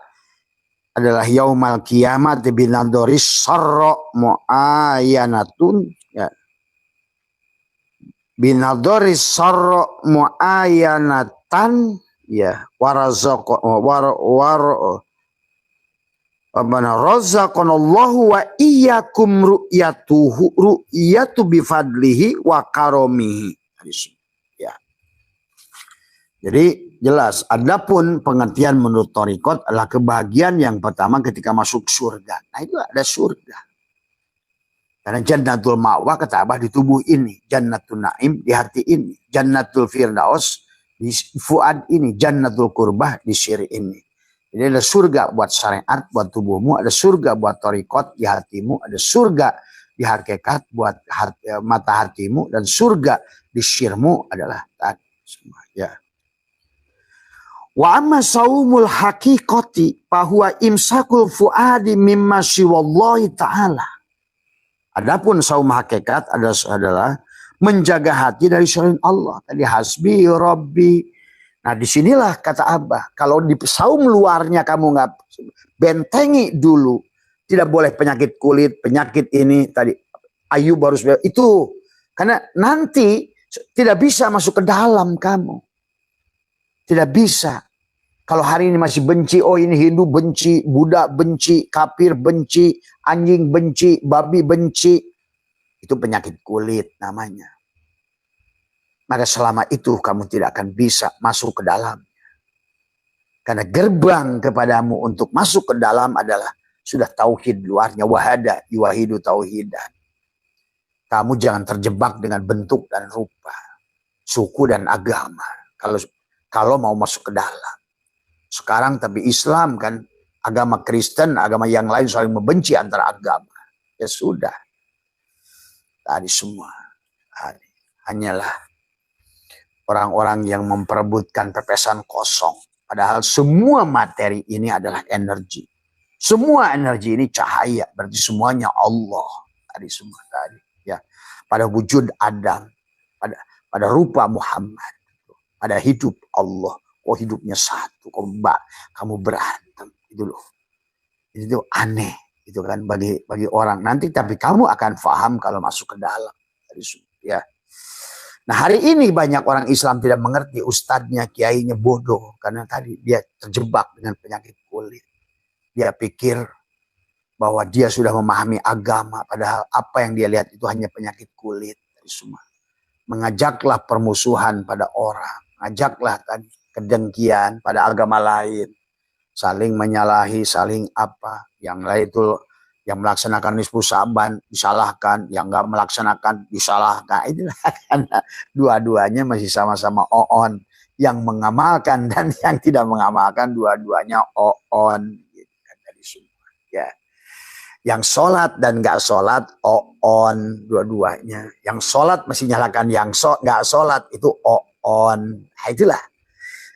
adalah yaumal kiamat binadoris sarra mu'ayanatun ya. Binadoris sarra mu'ayanatan ya razaqanallahu wa iyyakum ru'yatu bifadlihi wa karomihi. Ya. Jadi jelas, adapun pengertian menurut thariqat adalah kebahagiaan yang pertama ketika masuk surga. Nah itu ada surga. Karena jannatul ma'wa kata Abah di tubuh ini, jannatul na'im di hati ini, jannatul firdaus di fuad ini, jannatul qurbah di syir ini. Jadi ada surga buat syariat, buat tubuhmu, ada surga buat thariqat di hatimu, ada surga di hakikat buat mata hatimu, dan surga di syirmu adalah tadi semua ya. Wa amma saumul haqiqati fahuwa imsakul fuadi mimma siwallahi ta'ala. Adapun saum hakikat adalah menjaga hati dari selain Allah. Tadi hasbi rabbi. Nah disinilah kata Abah, kalau di saum luarnya kamu nggak bentengi dulu, tidak boleh penyakit kulit, penyakit ini tadi Ayub harus itu, karena nanti tidak bisa masuk ke dalam kamu, tidak bisa. Kalau hari ini masih benci, oh ini Hindu benci, Buddha benci, kafir benci, anjing benci, babi benci, itu penyakit kulit namanya. Maka selama itu kamu tidak akan bisa masuk ke dalam. Karena gerbang kepadamu untuk masuk ke dalam adalah sudah tauhid luarnya, wahada yuwahidu tauhidan. Kamu jangan terjebak dengan bentuk dan rupa, suku dan agama. Kalau mau masuk ke dalam. Sekarang tapi Islam kan, agama Kristen, agama yang lain saling membenci antara agama. Ya sudah. Tadi semua. Hanyalah orang-orang yang memperebutkan pepesan kosong. Padahal semua materi ini adalah energi. Semua energi ini cahaya. Berarti semuanya Allah. Tadi semua tadi. Ya. Pada wujud Adam. Pada rupa Muhammad. Pada hidup Allah. Oh hidupnya satu. Kamu berantem. Itu loh. Itu aneh. Itu kan bagi orang. Nanti tapi kamu akan paham kalau masuk ke dalam. Tadi semua. Ya. Nah hari ini banyak orang Islam tidak mengerti, ustadznya, kiainya bodoh. Karena tadi dia terjebak dengan penyakit kulit. Dia pikir bahwa dia sudah memahami agama. Padahal apa yang dia lihat itu hanya penyakit kulit. Semua. Mengajaklah permusuhan pada orang. Mengajaklah tadi kedengkian pada agama lain. saling menyalahi, saling apa. Yang lain itu yang melaksanakan nisfu Sa'ban disalahkan, yang nggak melaksanakan disalahkan. Itulah karena dua-duanya masih sama-sama on, yang mengamalkan dan yang tidak mengamalkan, dua-duanya on. Gitu kan dari semua. Ya. Yang sholat dan nggak sholat on, dua-duanya. Yang sholat masih nyalakan, yang nggak sholat itu on. Nah, itulah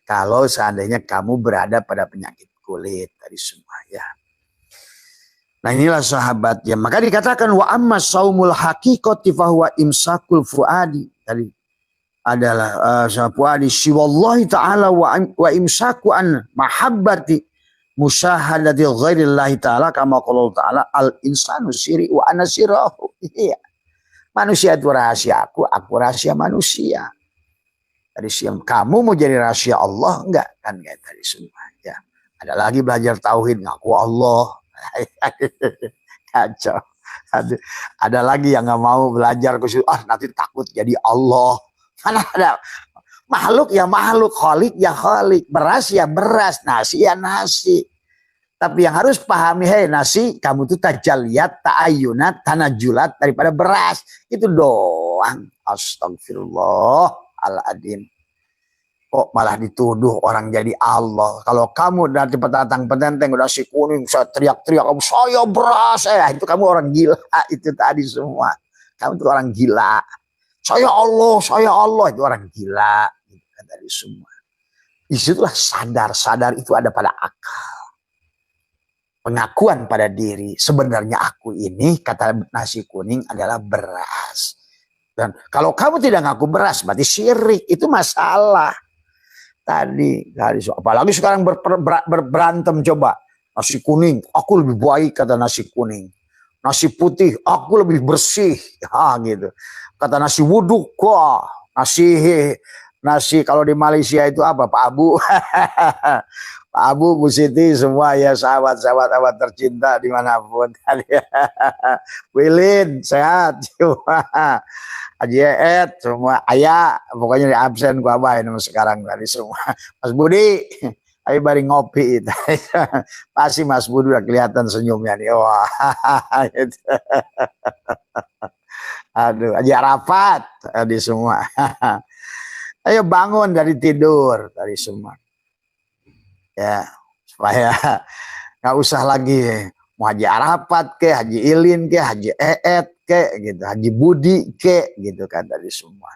kalau seandainya kamu berada pada penyakit kulit tadi semua ya. Nah inilah sahabat ya. Maka dikatakan wa amma saumul haqiqati fahuwa imsakul fuadi. Tadi adalah fuadi siwallahi ta'ala wa imsaku an mahabbati musyahadati ghairillahi ta'ala kama qala ta'ala al insanu siri wa ana sirahu. Iya. Manusia itu rahasia aku rahasia manusia. Tadi siang kamu mau jadi rahasia Allah enggak kan kayak tadi semua ya. Ada lagi belajar tauhid ngaku Allah. Kacau. Ada lagi yang nggak mau belajar khusus nanti takut jadi Allah. Mana ada makhluk ya makhluk, khalik ya khalik, beras ya beras, nasi ya nasi. Tapi yang harus pahami, hei nasi kamu tuh tajaliyat, ta'ayunat, tanajulat daripada beras. Itu doang. Astagfirullahaladzim. Kok malah dituduh orang jadi Allah. Kalau kamu dari petantang-petenteng udah si kuning, saya teriak-teriak, saya beras, itu kamu orang gila. Itu tadi semua. Kamu tuh orang gila. Saya Allah, itu orang gila. Itu kan tadi semua. Disitulah sadar itu ada pada akal. Pengakuan pada diri. Sebenarnya aku ini, kata nasi kuning adalah beras. Dan kalau kamu tidak ngaku beras, berarti syirik. Itu masalah. Tadi apalagi sekarang berantem coba. Nasi kuning, aku lebih baik kata nasi kuning. Nasi putih, aku lebih bersih. Gitu. Kata nasi wuduk, wah, nasi kalau di Malaysia itu apa Pak Abu? Pak Abu, Bu Siti, semua ya sahabat-sahabat tercinta dimanapun. Wilin, sehat. Haji Eet, semua ayah, pokoknya di absen gua abain sekarang dari semua. Mas Budi, ayo bari ngopi. Pasti Mas Budi udah kelihatan senyumnya nih. Wah, gitu. Aduh, Haji Arafat tadi semua. Ayo bangun dari tidur tadi semua. Ya, supaya nggak usah lagi mau Haji Arafat ke, Haji Ilin ke, Haji Eet ke, gitu, Haji Budi ke, gitu kan tadi semua.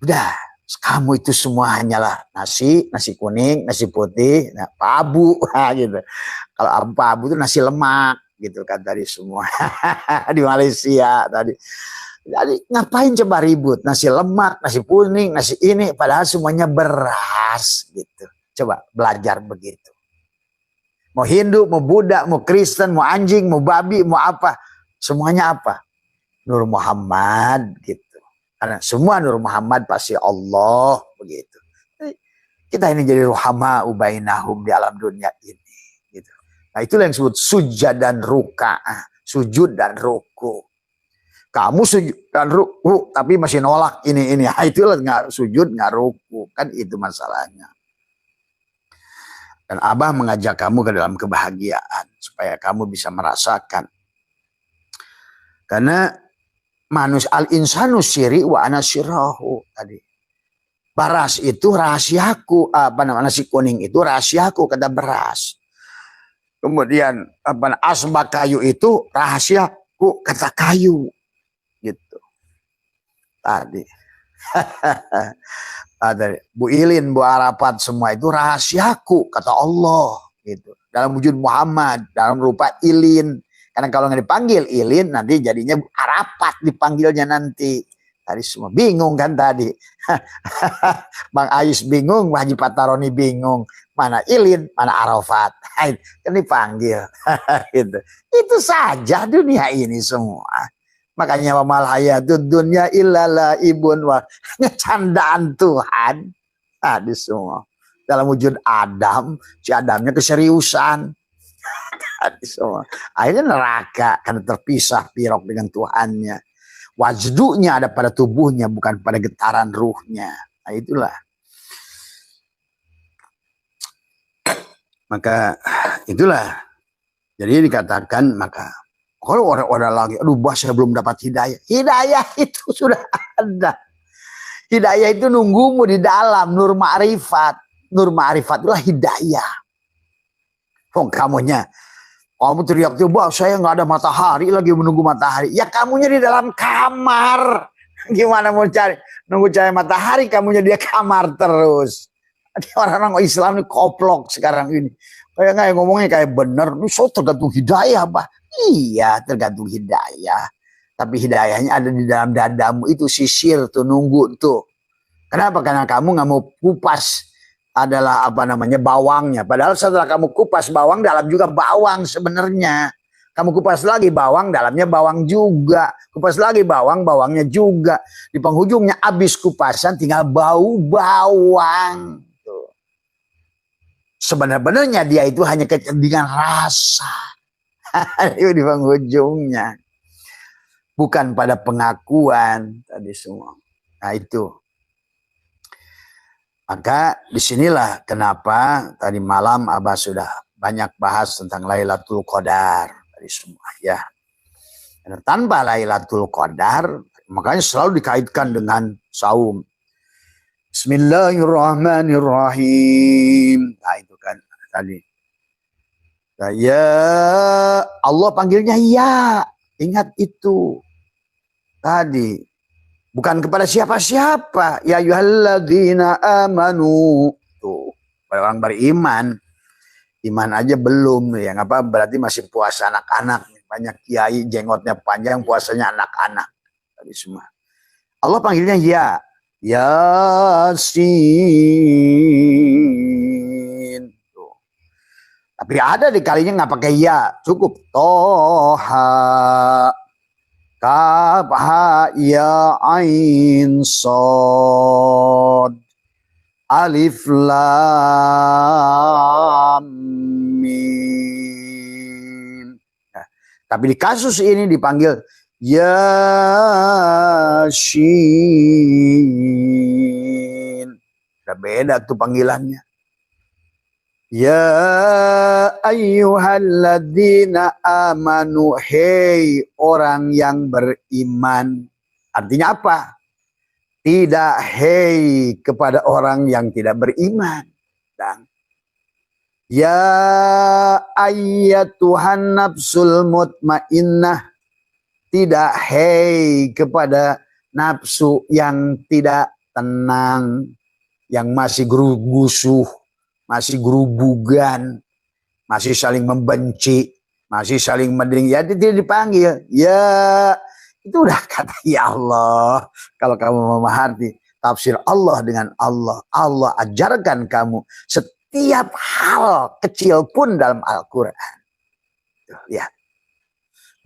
Udah, kamu itu semua hanyalah nasi kuning, nasi putih, nah, Pak Abu, gitu. Kalau Pak Abu itu nasi lemak, gitu kan tadi semua. Di Malaysia tadi. Jadi ngapain coba ribut? Nasi lemak, nasi kuning, nasi ini, padahal semuanya beras, gitu. Coba belajar begitu. Mau Hindu, mau Buddha, mau Kristen, mau anjing, mau babi, mau apa. Semuanya apa? Nur Muhammad gitu. Karena semua Nur Muhammad pasti Allah begitu. Kita ini jadi ruhama ubainahum di alam dunia ini. Gitu. Nah itulah yang disebut sujud dan ruka'ah. Sujud dan ruku. Kamu sujud dan ruku tapi masih nolak ini. Nah, itulah nggak sujud, nggak ruku. Kan itu masalahnya. Dan Abah mengajak kamu ke dalam kebahagiaan. Supaya kamu bisa merasakan. Karena manusia al-insanu syiri wa ana syirahu. Tadi. Beras itu rahasiaku. Nasi kuning itu rahasiaku kata beras. Kemudian asbak kayu itu rahasiaku kata kayu. Gitu. Tadi. Bu Ilin, Bu Arafat semua itu rahasiaku kata Allah gitu. Dalam wujud Muhammad, dalam rupa Ilin. Karena kalau nggak dipanggil Ilin nanti jadinya Arafat dipanggilnya nanti. Tadi semua bingung kan tadi. Bang Ais bingung, Haji Pataroni bingung. Mana Ilin, mana Arafat. Kan dipanggil. Gitu. Itu saja dunia ini semua. Makanya wamal hayatud dunya illala ibun wa candaan Tuhan. Tadi semua. Dalam wujud Adam, si Adamnya keseriusan. Tadi semua. Akhirnya neraka karena terpisah pirok dengan Tuhannya. Wajdunya ada pada tubuhnya bukan pada getaran ruhnya. Nah itulah. Maka itulah. Jadi dikatakan maka kalau orang-orang lagi, aduh saya belum dapat hidayah. Hidayah itu sudah ada. Hidayah itu nunggumu di dalam nur ma'rifat. Nur ma'rifat itulah hidayah. Kamu teriak coba saya nggak ada matahari lagi menunggu matahari. Ya kamunya di dalam kamar. Gimana mau cari nunggu cahaya matahari? Kamunya dia kamar terus. Orang-orang Islam ini koplok sekarang ini. Kayak ngomongnya kayak bener. So tergantung hidayah, Pak. Iya, tergantung hidayah. Tapi hidayahnya ada di dalam dadamu. Itu sisir tuh, nunggu tuh. Kenapa? Karena kamu nggak mau kupas adalah bawangnya. Padahal setelah kamu kupas bawang, dalam juga bawang sebenarnya. Kamu kupas lagi bawang, dalamnya bawang juga. Kupas lagi bawang, bawangnya juga. Di penghujungnya habis kupasan tinggal bau bawang. Sebenarnya dia itu hanya kecenderungan rasa. Itu di penghujungnya. Bukan pada pengakuan tadi semua. Nah itu. Maka disinilah kenapa tadi malam Abah sudah banyak bahas tentang Lailatul Qadar tadi semua ya. Dan tanpa Lailatul Qadar makanya selalu dikaitkan dengan saum. Bismillahirrahmanirrahim. Nah itu kan tadi. Nah, ya Allah panggilnya ya. Ingat itu. Tadi. Bukan kepada siapa-siapa. Ya ayyuhalladzina amanu. Tuh. Orang beriman. Iman aja belum. Yang apa berarti masih puasa anak-anak. Banyak kiai jenggotnya panjang. Puasanya anak-anak. Tadi semua. Allah panggilnya ya. Yasin. Tuh. Tapi ada di kalinya nggak pakai ya. Cukup. Toha. Kaf ha ya ain sod alif lam mim. Nah, tapi di kasus ini dipanggil Yasin. Udah beda tuh panggilannya. Ya ayyuhalladzina amanu. Hei orang yang beriman. Artinya apa? Tidak hei kepada orang yang tidak beriman. Dan ya ayyatuhan nafsul mutmainnah. Tidak hei kepada nafsu yang tidak tenang. Yang masih gusuh. Masih gerubugan, masih saling membenci, masih saling mending. Ya tidak dipanggil. Ya itu udah kata ya Allah. Kalau kamu memahami tafsir Allah dengan Allah, Allah ajarkan kamu setiap hal kecil pun dalam Al-Quran. Ya.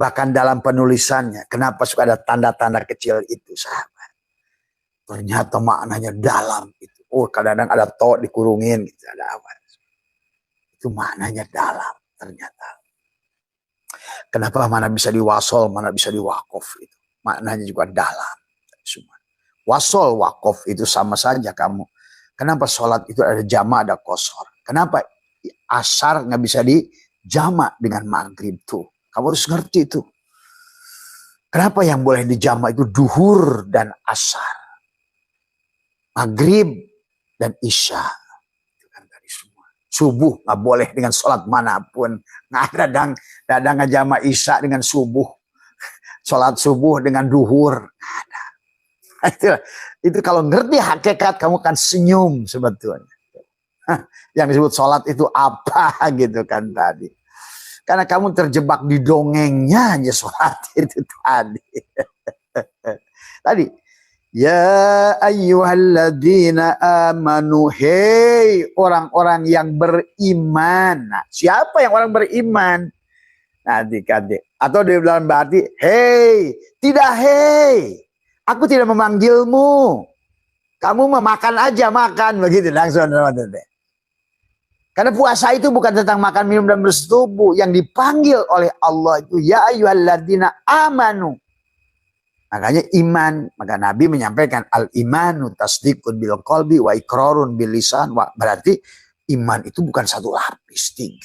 Bahkan dalam penulisannya, kenapa suka ada tanda-tanda kecil itu, sahabat? Ternyata maknanya dalam itu. Oh, kadang-kadang ada to dikurungin gitu, ada apa? Itu maknanya dalam ternyata. Kenapa mana bisa diwasol, mana bisa diwakof itu? Maknanya juga dalam. Semua. Wasol, wakof itu sama saja kamu. Kenapa sholat itu ada jama, ada kosor? Kenapa asar nggak bisa dijama dengan maghrib tuh? Kamu harus ngerti itu. Kenapa yang boleh dijama itu duhur dan asar? Maghrib dan isya. Itu kan tadi semua. Subuh nggak boleh dengan sholat manapun. Nggak ada ngejama isya dengan subuh. Sholat subuh dengan duhur. Nggak ada. Itu kalau ngerti hakikat kamu kan senyum sebetulnya. Yang disebut sholat itu apa gitu kan tadi. Karena kamu terjebak di dongengnya aja sholat itu tadi. Tadi. Ya ayyuhalladzina amanu. Hei orang-orang yang beriman. Nah, siapa yang orang beriman? Adik-adik. Atau dia bilang berarti hei. Tidak hei. Aku tidak memanggilmu. Kamu memakan aja makan. Begitu langsung. Karena puasa itu bukan tentang makan, minum, dan bersetubuh. Yang dipanggil oleh Allah itu ya ayyuhalladzina amanu. Makanya iman, maka Nabi menyampaikan al-imanu tasdiqun bil qalbi wa iqrarun bil lisan. Berarti iman itu bukan satu lapis, 3.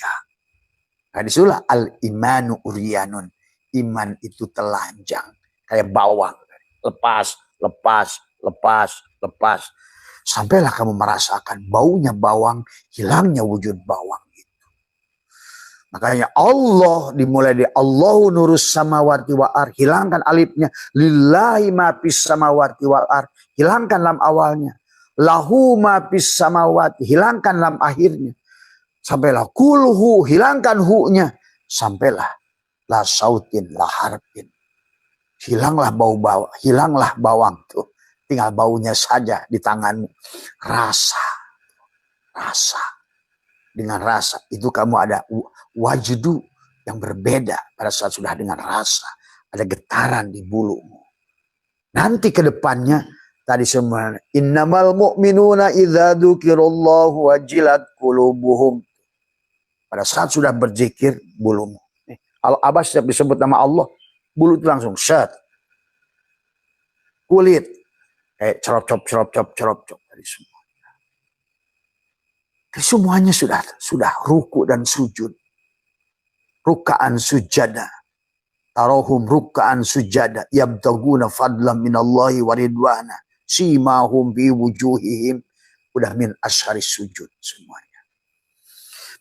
Hadis itulah al-imanu uryanun. Iman itu telanjang. Kayak bawang. Lepas, lepas, lepas, lepas. Sampailah kamu merasakan baunya bawang, hilangnya wujud bawang itu. Makanya Allah dimulai dari Allahu nurus samawati wal ardh. Hilangkan alifnya. Lillahi ma fis samawati wal ardh. Hilangkan lam awalnya. Lahu ma fis samawati. Hilangkan lam akhirnya. Sampailah kulhu. Hilangkan hu-nya. Sampailah la sautin la harfin. Hilanglah bau-bau. Hilanglah bawang tuh. Tinggal baunya saja di tanganmu. Rasa. Rasa. Dengan rasa. Itu kamu ada wajdu yang berbeda pada saat sudah dengan rasa. Ada getaran di bulumu. Nanti ke depannya. Tadi semua. Innamal mu'minuna idza dzukirallahu wajilat qulubuhum. Pada saat sudah berzikir bulumu. Kalau Abah setiap disebut nama Allah. Bulu itu langsung set. Kulit. Cerop-cop. Dari semua. Semuanya sudah ruku dan sujud. Rukaan sujada. Tarohum rukaan sujada. Yabtaguna fadlam minallahi waridwana. Simahum bi wujuhihim. Udah min asharis sujud semuanya.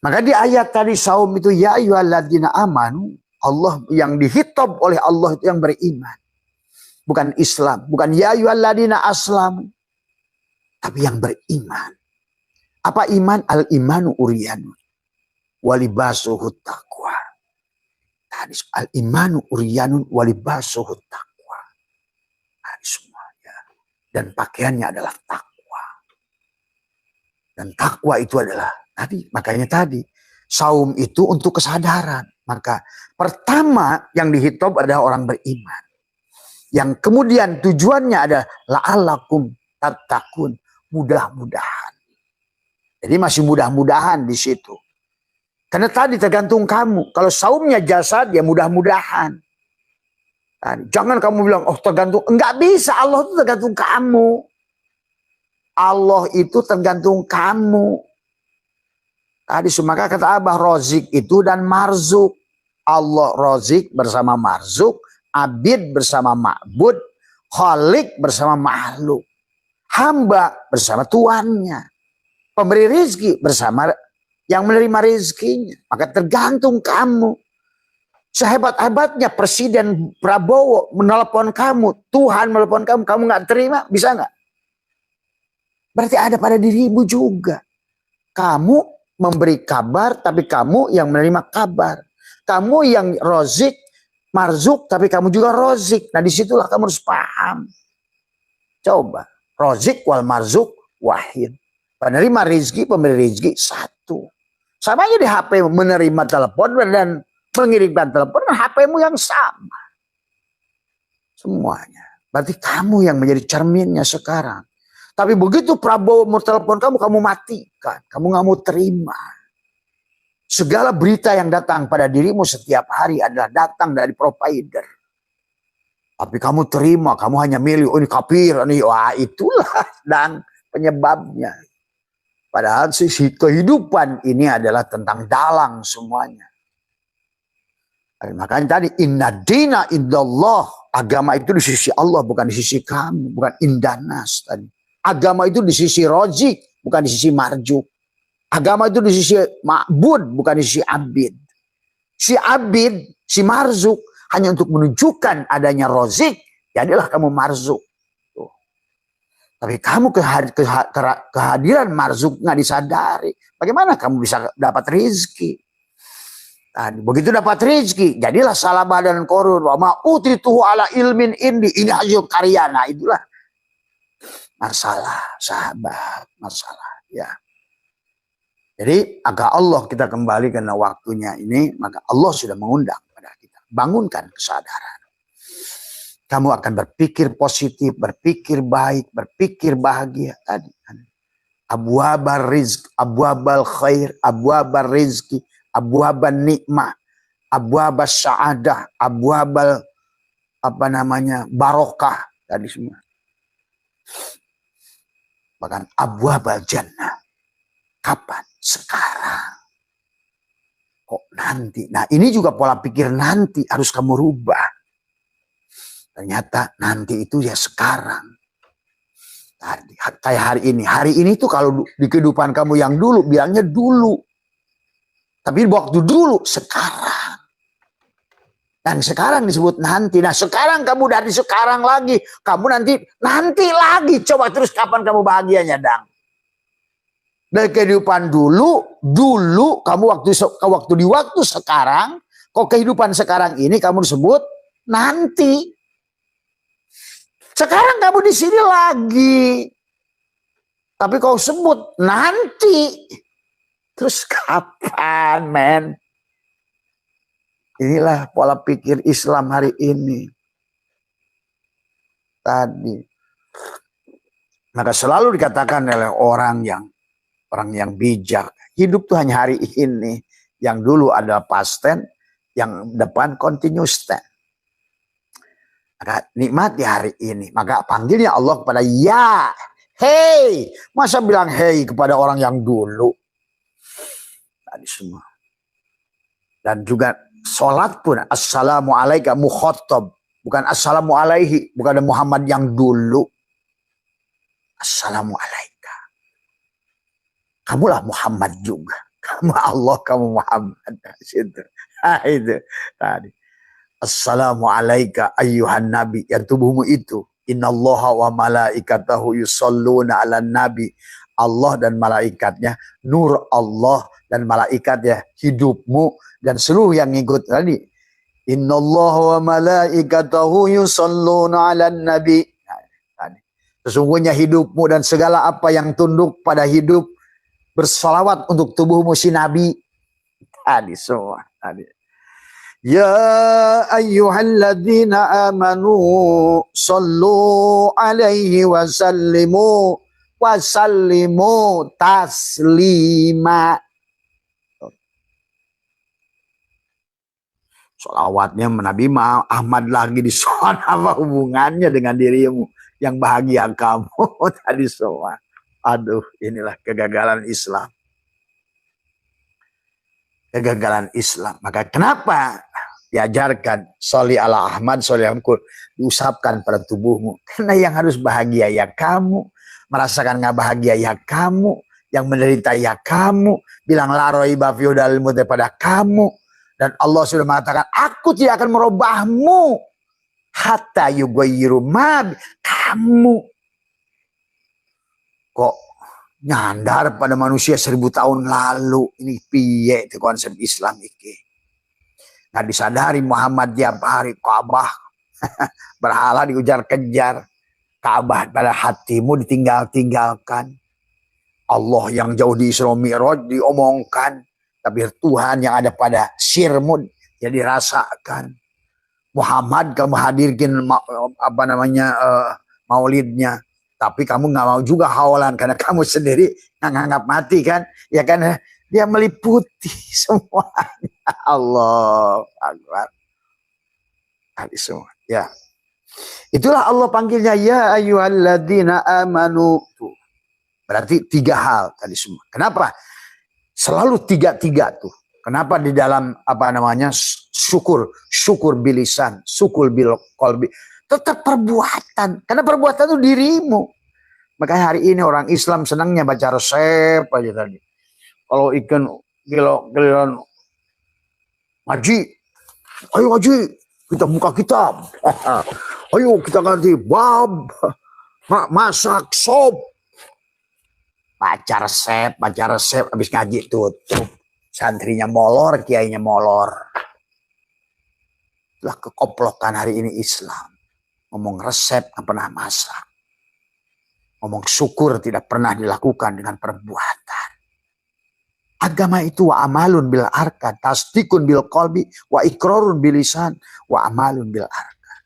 Maka di ayat tadi saum itu. Ya ayyuhalladzina amanu. Allah yang dihitab oleh Allah itu yang beriman. Bukan Islam. Bukan ya ayyuhalladzina aslamu. Tapi yang beriman. Apa iman? Al-imanu uryanun. Walibasuhu taqwa. Tadi al-imanu uryanun walibasuhu taqwa. Tadi semuanya. Dan pakaiannya adalah takwa. Dan takwa itu adalah tadi. Makanya tadi. Saum itu untuk kesadaran. Maka pertama yang dihitab adalah orang beriman. Yang kemudian tujuannya adalah la'allakum tattaqun. Mudah-mudahan. Jadi masih mudah-mudahan di situ. Karena tadi tergantung kamu. Kalau saumnya jasad ya mudah-mudahan. Jangan kamu bilang oh tergantung. Enggak bisa, Allah itu tergantung kamu. Allah itu tergantung kamu. Tadi maka kata Abah Rozik itu dan Marzuk. Allah Rozik bersama Marzuk. Abid bersama ma'bud. Khalik bersama makhluk. Hamba bersama tuannya. Pemberi rizki bersama yang menerima rizkinya. Maka tergantung kamu. Sehebat-hebatnya Presiden Prabowo menelpon kamu. Tuhan menelpon kamu. Kamu gak terima. Bisa gak? Berarti ada pada dirimu juga. Kamu memberi kabar. Tapi kamu yang menerima kabar. Kamu yang rozik. Marzuk. Tapi kamu juga rozik. Nah disitulah kamu harus paham. Coba. Rozik wal marzuk wahid. Penerima rizki, pemberi rizki satu. Sama aja di HP menerima telepon dan mengirimkan telepon, HP-mu yang sama. Semuanya. Berarti kamu yang menjadi cerminnya sekarang. Tapi begitu Prabowo mau telepon kamu, kamu matikan. Kamu gak mau terima. Segala berita yang datang pada dirimu setiap hari adalah datang dari provider. Tapi kamu terima, kamu hanya milih, oh ini kafir, ini wah itulah dan penyebabnya. Padahal sisi kehidupan ini adalah tentang dalang semuanya. Makanya tadi inna dina indallah. Agama itu di sisi Allah bukan di sisi kamu. Bukan indanas tadi. Agama itu di sisi rozik bukan di sisi marjuk. Agama itu di sisi ma'bud bukan di sisi abid. Si abid, si marzuk hanya untuk menunjukkan adanya rozik. Jadilah kamu marzuk. Tapi kamu kehadiran marzuk nggak disadari. Bagaimana kamu bisa dapat rezeki? Nah, begitu dapat rezeki, jadilah salah badan korun. Wa ma'utituhu ala ilmin indi. Ini hasil karya. Nah itulah masalah sahabat. Masalah ya. Jadi agak Allah kita kembali karena waktunya ini. Maka Allah sudah mengundang pada kita. Bangunkan kesadaran. Kamu akan berpikir positif, berpikir baik, berpikir bahagia. Tadi abwabal rizq, abwabal khair, abwabal rizki, abwabal nikmah, abwabal sa'adah, abwabal barokah. Tadi semua. Bahkan abwabal jannah. Kapan? Sekarang. nanti. Nah ini juga pola pikir nanti harus kamu rubah. Ternyata nanti itu ya sekarang. Tadi, kayak hari ini. Hari ini tuh kalau di kehidupan kamu yang dulu, bilangnya dulu. Tapi waktu dulu, sekarang. Dan sekarang disebut nanti. Nah sekarang kamu dari sekarang lagi. Kamu nanti lagi. Coba terus kapan kamu bahagianya, Dang? Dari kehidupan dulu kamu waktu sekarang, kok kehidupan sekarang ini kamu disebut nanti. Sekarang kamu di sini lagi. Tapi kau sebut nanti. Terus kapan, men? Inilah pola pikir Islam hari ini. Tadi. Maka selalu dikatakan oleh orang yang bijak. Hidup tuh hanya hari ini. Yang dulu adalah past tense, yang depan continuous tense. Maka nikmati hari ini. Maka panggilnya Allah kepada ya. Hey. Masa bilang hey kepada orang yang dulu? Tadi semua. Dan juga sholat pun assalamualaikum mukhotob. Bukan assalamualaihi. Bukan ada Muhammad yang dulu. Assalamualaikum. Kamulah Muhammad juga. Kamu Allah, kamu Muhammad. Itu. Nah, itu tadi. Assalamualaikum ayyuhan nabi. Yang tubuhmu itu. Innallaha wa malaikatahu yusalluna ala nabi. Allah dan malaikatnya. Nur Allah dan malaikatnya. Hidupmu dan seluruh yang ngikut tadi. Innallaha wa malaikatahu yusalluna ala nabi. Sesungguhnya hidupmu dan segala apa yang tunduk pada hidup bersolawat untuk tubuhmu si Nabi. Tadi semua. Tadi. Ya ayyuhalladzina amanu sallu alaihi wa sallimu taslima. Solawatnya Nabi Ahmad lagi di sana, apa hubungannya dengan dirimu yang bahagia kamu? Tadi semua. Aduh, inilah kegagalan Islam. Kegagalan Islam. Maka kenapa diajarkan sholli ala Ahmad, sholli ala Muhammad, diusapkan pada tubuhmu? Karena yang harus bahagia ya kamu, merasakan nggak bahagia ya kamu, yang menderita ya kamu, bilang la raiba fi hudal muttaqin pada kamu. Dan Allah sudah mengatakan, aku tidak akan merubahmu hatta yughayyiru ma kamu. Kok nyandar pada manusia 1000 tahun lalu? Ini piye itu konsep Islam iki. Nggak disadari Muhammad tiap hari Ka'bah berhala diujar-kejar, Ka'bah pada hatimu ditinggal-tinggalkan. Allah yang jauh di Isra Mi'raj diomongkan, tapi Tuhan yang ada pada sirmu jadi rasakan. Muhammad kamu hadirkan maulidnya, tapi kamu nggak mau juga hawalan karena kamu sendiri nganggap mati kan, ya kan? Dia meliputi semuanya. Allah Akbar. Tadi semua. Ya, itulah Allah panggilnya ya ayyuhalladzina amanu. Tuh. Berarti 3 hal tadi semua. Kenapa? Selalu 3 tuh. Kenapa di dalam syukur bilisan, syukur bil qalbi, tetap perbuatan. Karena perbuatan itu dirimu. Makanya hari ini orang Islam senangnya baca resep aja tadi. Kalau ikan giliran ngaji, ayo ngaji, kita buka kitab. Ayo kita ganti bab, masak sop. Baca resep, habis ngaji tutup. Santrinya molor, kiainya molor. Itulah kekoplokan hari ini Islam. Ngomong resep nggak pernah masak. Ngomong syukur tidak pernah dilakukan dengan perbuatan. Agama itu wa amalun bil arkan, tasdikun bil qalbi, wa ikrarun bil lisan, wa amalun bil arkan.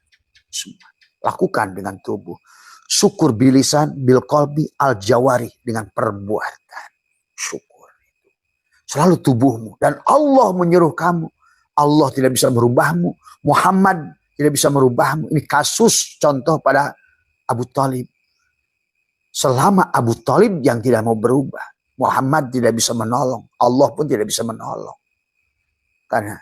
Semua lakukan dengan tubuh. Syukur bilisan bil qalbi al jawari dengan perbuatan. Syukur itu selalu tubuhmu, dan Allah menyuruh kamu. Allah tidak bisa merubahmu, Muhammad tidak bisa merubahmu. Ini kasus contoh pada Abu Thalib. Selama Abu Thalib yang tidak mau berubah, Muhammad tidak bisa menolong, Allah pun tidak bisa menolong. Karena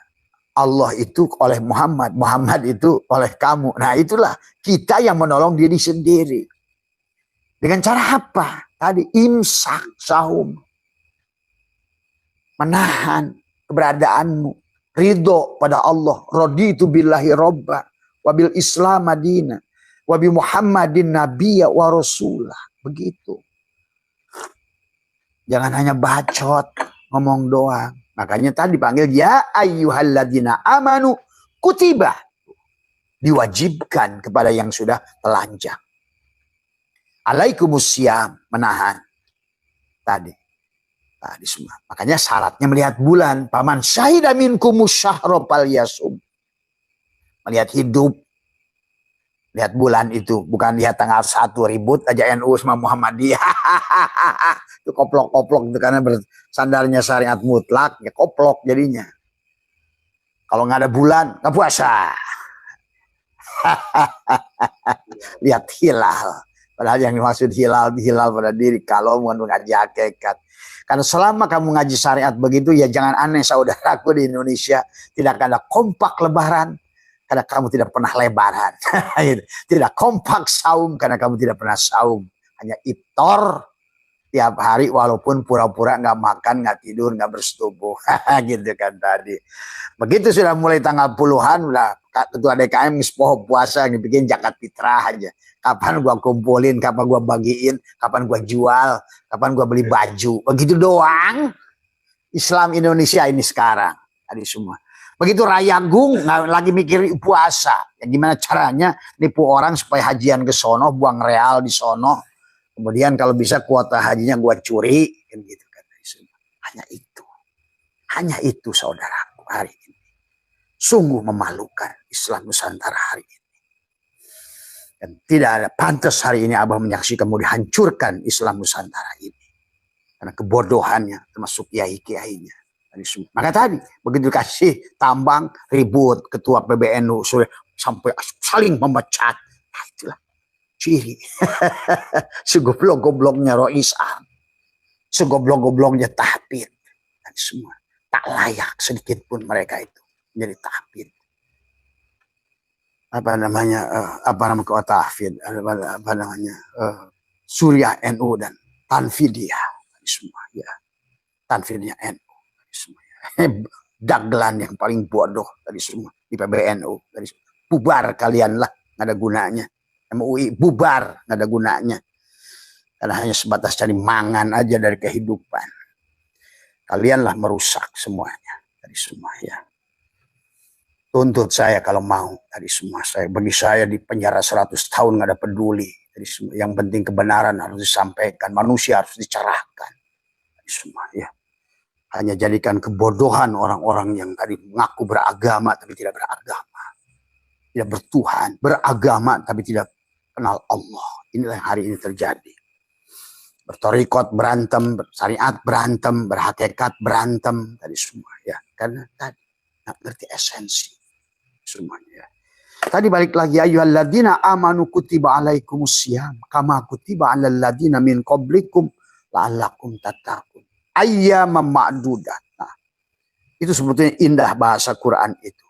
Allah itu oleh Muhammad, Muhammad itu oleh kamu. Nah itulah kita yang menolong diri sendiri. Dengan cara apa? Tadi imsak, sahum. Menahan keberadaanmu. Ridho pada Allah. Raditu billahi robba. Wabil islam madina. Wabi muhammadin nabiyya wa rasulah. Begitu. Jangan hanya bacot, ngomong doang. Makanya tadi dipanggil ya ayyuhalladzina amanu kutiba. Diwajibkan kepada yang sudah telanjang. Alaikumusiyam, menahan. Tadi semua. Makanya syaratnya melihat bulan. Paman syahida minkumus syahra falyasum. Melihat hidup. Lihat bulan itu. Bukan lihat tanggal 1 ribut aja NU sama Muhammadiyah. Itu koplok-koplok. Itu karena bersandarnya syariat mutlak. Ya koplok jadinya. Kalau nggak ada bulan, nggak puasa. Lihat hilal. Padahal yang dimaksud hilal pada diri. Kalau mau ngaji hakikat. Karena selama kamu ngaji syariat begitu, ya jangan aneh saudaraku di Indonesia. Tidak ada kompak lebaran. Karena kamu tidak pernah lebaran. Tidak kompak saum. Karena kamu tidak pernah saum. Hanya iftar tiap hari walaupun pura-pura nggak makan, nggak tidur, nggak bersetubuh. Gitu kan tadi. Begitu sudah mulai tanggal puluhan, udah ketua DKM ngespoh puasa yang dibikin zakat fitrah aja. Kapan gua kumpulin, kapan gua bagiin, kapan gua jual, kapan gua beli baju. Begitu doang Islam Indonesia ini sekarang. Tadi semua. Begitu Rayagung nggak lagi mikir puasa. Ya gimana caranya nipu orang supaya hajian ke sono, buang real di sono. Kemudian kalau bisa kuota hajinya gua curi. Kan gitu kan. Hanya itu. Hanya itu saudaraku hari ini. Sungguh memalukan Islam Nusantara hari ini. Dan tidak ada pantas hari ini Abah menyaksikan mau dihancurkan Islam Nusantara ini. Karena kebodohannya termasuk kiai-kiainya. Maka tadi begitu kasih tambang ribut ketua PBNU sudah sampai saling memecat. Nah, itulah ciri. Segoblok-gobloknya Rois Am. Segoblok-gobloknya tahfidz. Dan semua tak layak sedikit pun mereka itu menjadi tahfidz. Apa namanya tahfidz, apa namanya Suriah NU dan Tanfidiyah semua ya. Tanfidiyah NU semua. Dagelan yang paling bodoh tadi semua di PBNU tadi semua. Bubar kalian lah, nggak ada gunanya. MUI bubar, nggak ada gunanya. Karena hanya sebatas cari mangan aja dari kehidupan. Kalianlah merusak semuanya tadi semua ya. Tuntut saya kalau mau tadi semua saya. Bagi saya di penjara 100 tahun nggak ada peduli. Tadi semua. Yang penting kebenaran harus disampaikan. Manusia harus dicerahkan. Tadi semua ya. Hanya jadikan kebodohan orang-orang yang tadi mengaku beragama tapi tidak beragama. Tidak bertuhan. Beragama tapi tidak kenal Allah. Inilah yang hari ini terjadi. Bertorikot berantem. Bersyariat berantem. Berhakikat berantem. Tadi semua ya. Karena tadi nggak ngerti esensi. Semuanya. Tadi balik lagi ayyuhalladzina amanu kutiba alaikumusiyam kama kutiba alal ladzina min qablikum la'allakum tattaqun. Ayyaman ma'dudat. Nah, itu sebetulnya indah bahasa Quran itu.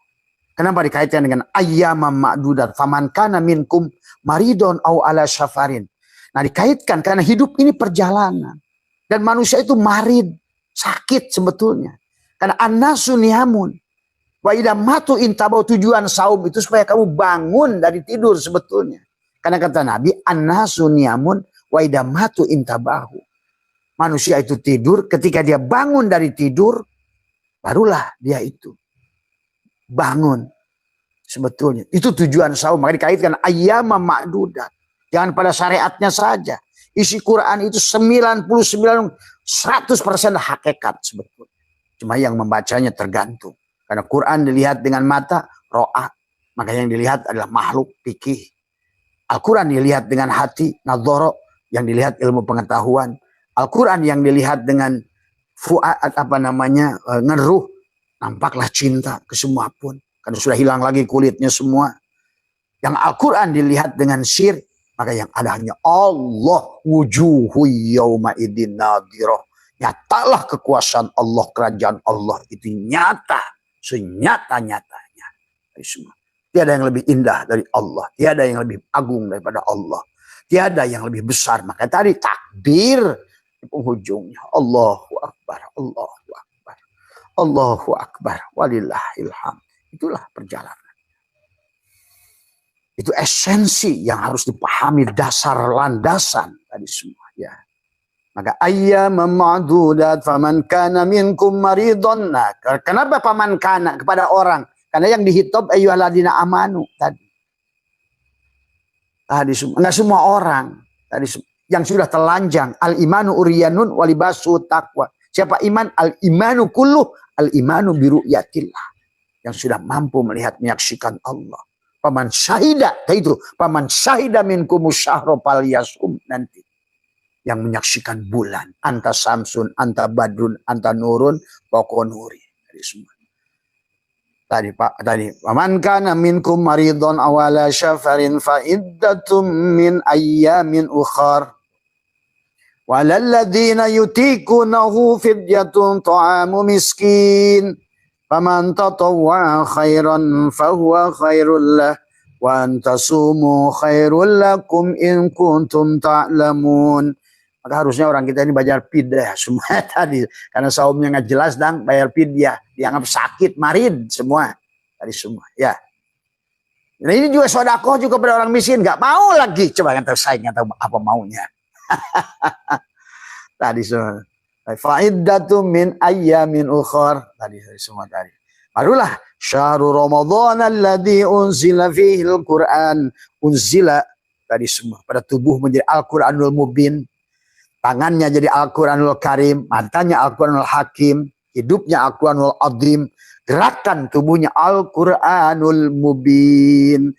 Kenapa dikaitkan dengan ayyaman ma'dudat? Faman kana minkum maridon au ala syafarin. Nah, dikaitkan karena hidup ini perjalanan dan manusia itu marid, sakit sebetulnya. Karena an-nasu niyamun. Wa idza matu intabau, tujuan saum itu supaya kamu bangun dari tidur sebetulnya. Karena kata Nabi, an-nasu niyamun wa idza matu intabahu. Manusia itu tidur, ketika dia bangun dari tidur, barulah dia itu bangun sebetulnya. Itu tujuan saum. Maka dikaitkan ayyama ma'dudat. Jangan pada syariatnya saja. Isi Quran itu 99, 100% hakikat sebetulnya. Cuma yang membacanya tergantung. Karena Quran dilihat dengan mata, ro'ah. Maka yang dilihat adalah makhluk, fikih. Al-Quran dilihat dengan hati, nadhoro. Yang dilihat ilmu pengetahuan. Al-Quran yang dilihat dengan fu'ad, ngeruh. Nampaklah cinta ke semua pun. Karena sudah hilang lagi kulitnya semua. Yang Al-Quran dilihat dengan sir. Maka yang ada hanya Allah. Wujuhu yawma idin nadhiroh. Nyatalah kekuasaan Allah, kerajaan Allah itu nyata. senyata-nyatanya. Tiada yang lebih indah dari Allah. Tiada yang lebih agung daripada Allah. Tiada yang lebih besar. Maka tadi takbir di penghujungnya. Allahu Akbar. Allahu Akbar. Allahu Akbar. Walillahilham. Itulah perjalanan. Itu esensi yang harus dipahami, dasar landasan tadi semua. Ya. Maka ayyamam ma'dudat faman kana minkum maridun. Nah, kenapa faman kana kepada orang? Karena yang dihitab ayyuhalladzina amanu tadi. Enggak semua orang tadi yang sudah telanjang. Al imanu uryanun walibasu taqwa. Siapa iman? Al imanu kulluh al imanu biru'yatillah. Yang sudah mampu melihat menyaksikan Allah. Paman syahida, itu paman syahida minkum syahra falyasum nanti. Yang menyaksikan bulan, anta samsun, anta badrun, anta nurun, pokok nuri. Dari semua. Tadi paman kana minkum maridun awala syafarin fa iddatum min ayyamin ukhar. Walalladzina yutikunahu fidyatun ta'amu miskin. Faman tatawwa'a khairan fahuwa khairul lah wa antasumu khairul lakum in kuntum ta'lamun. Maka harusnya orang kita ini bayar fidyah semua tadi. Karena saumnya nggak jelas dan bayar fidyah. Dianggap sakit, marid semua. Tadi semua. Ya. Nah ini juga sedekah juga pada orang miskin. Nggak mau lagi. Coba nggak tahu saya nggak tahu apa maunya. Tadi semua. Fa'iddatu min ayyamin ukhar. Tadi semua tadi. Barulah syahrul Ramadan alladzi unzila fihi al-Qur'an. Unzila tadi semua. Pada tubuh menjadi Al-Qur'anul Mubin. Tangannya jadi Al-Quranul Karim, matanya Al-Quranul Hakim, hidupnya Al-Quranul Azim, gerakan tubuhnya Al-Quranul Mubin.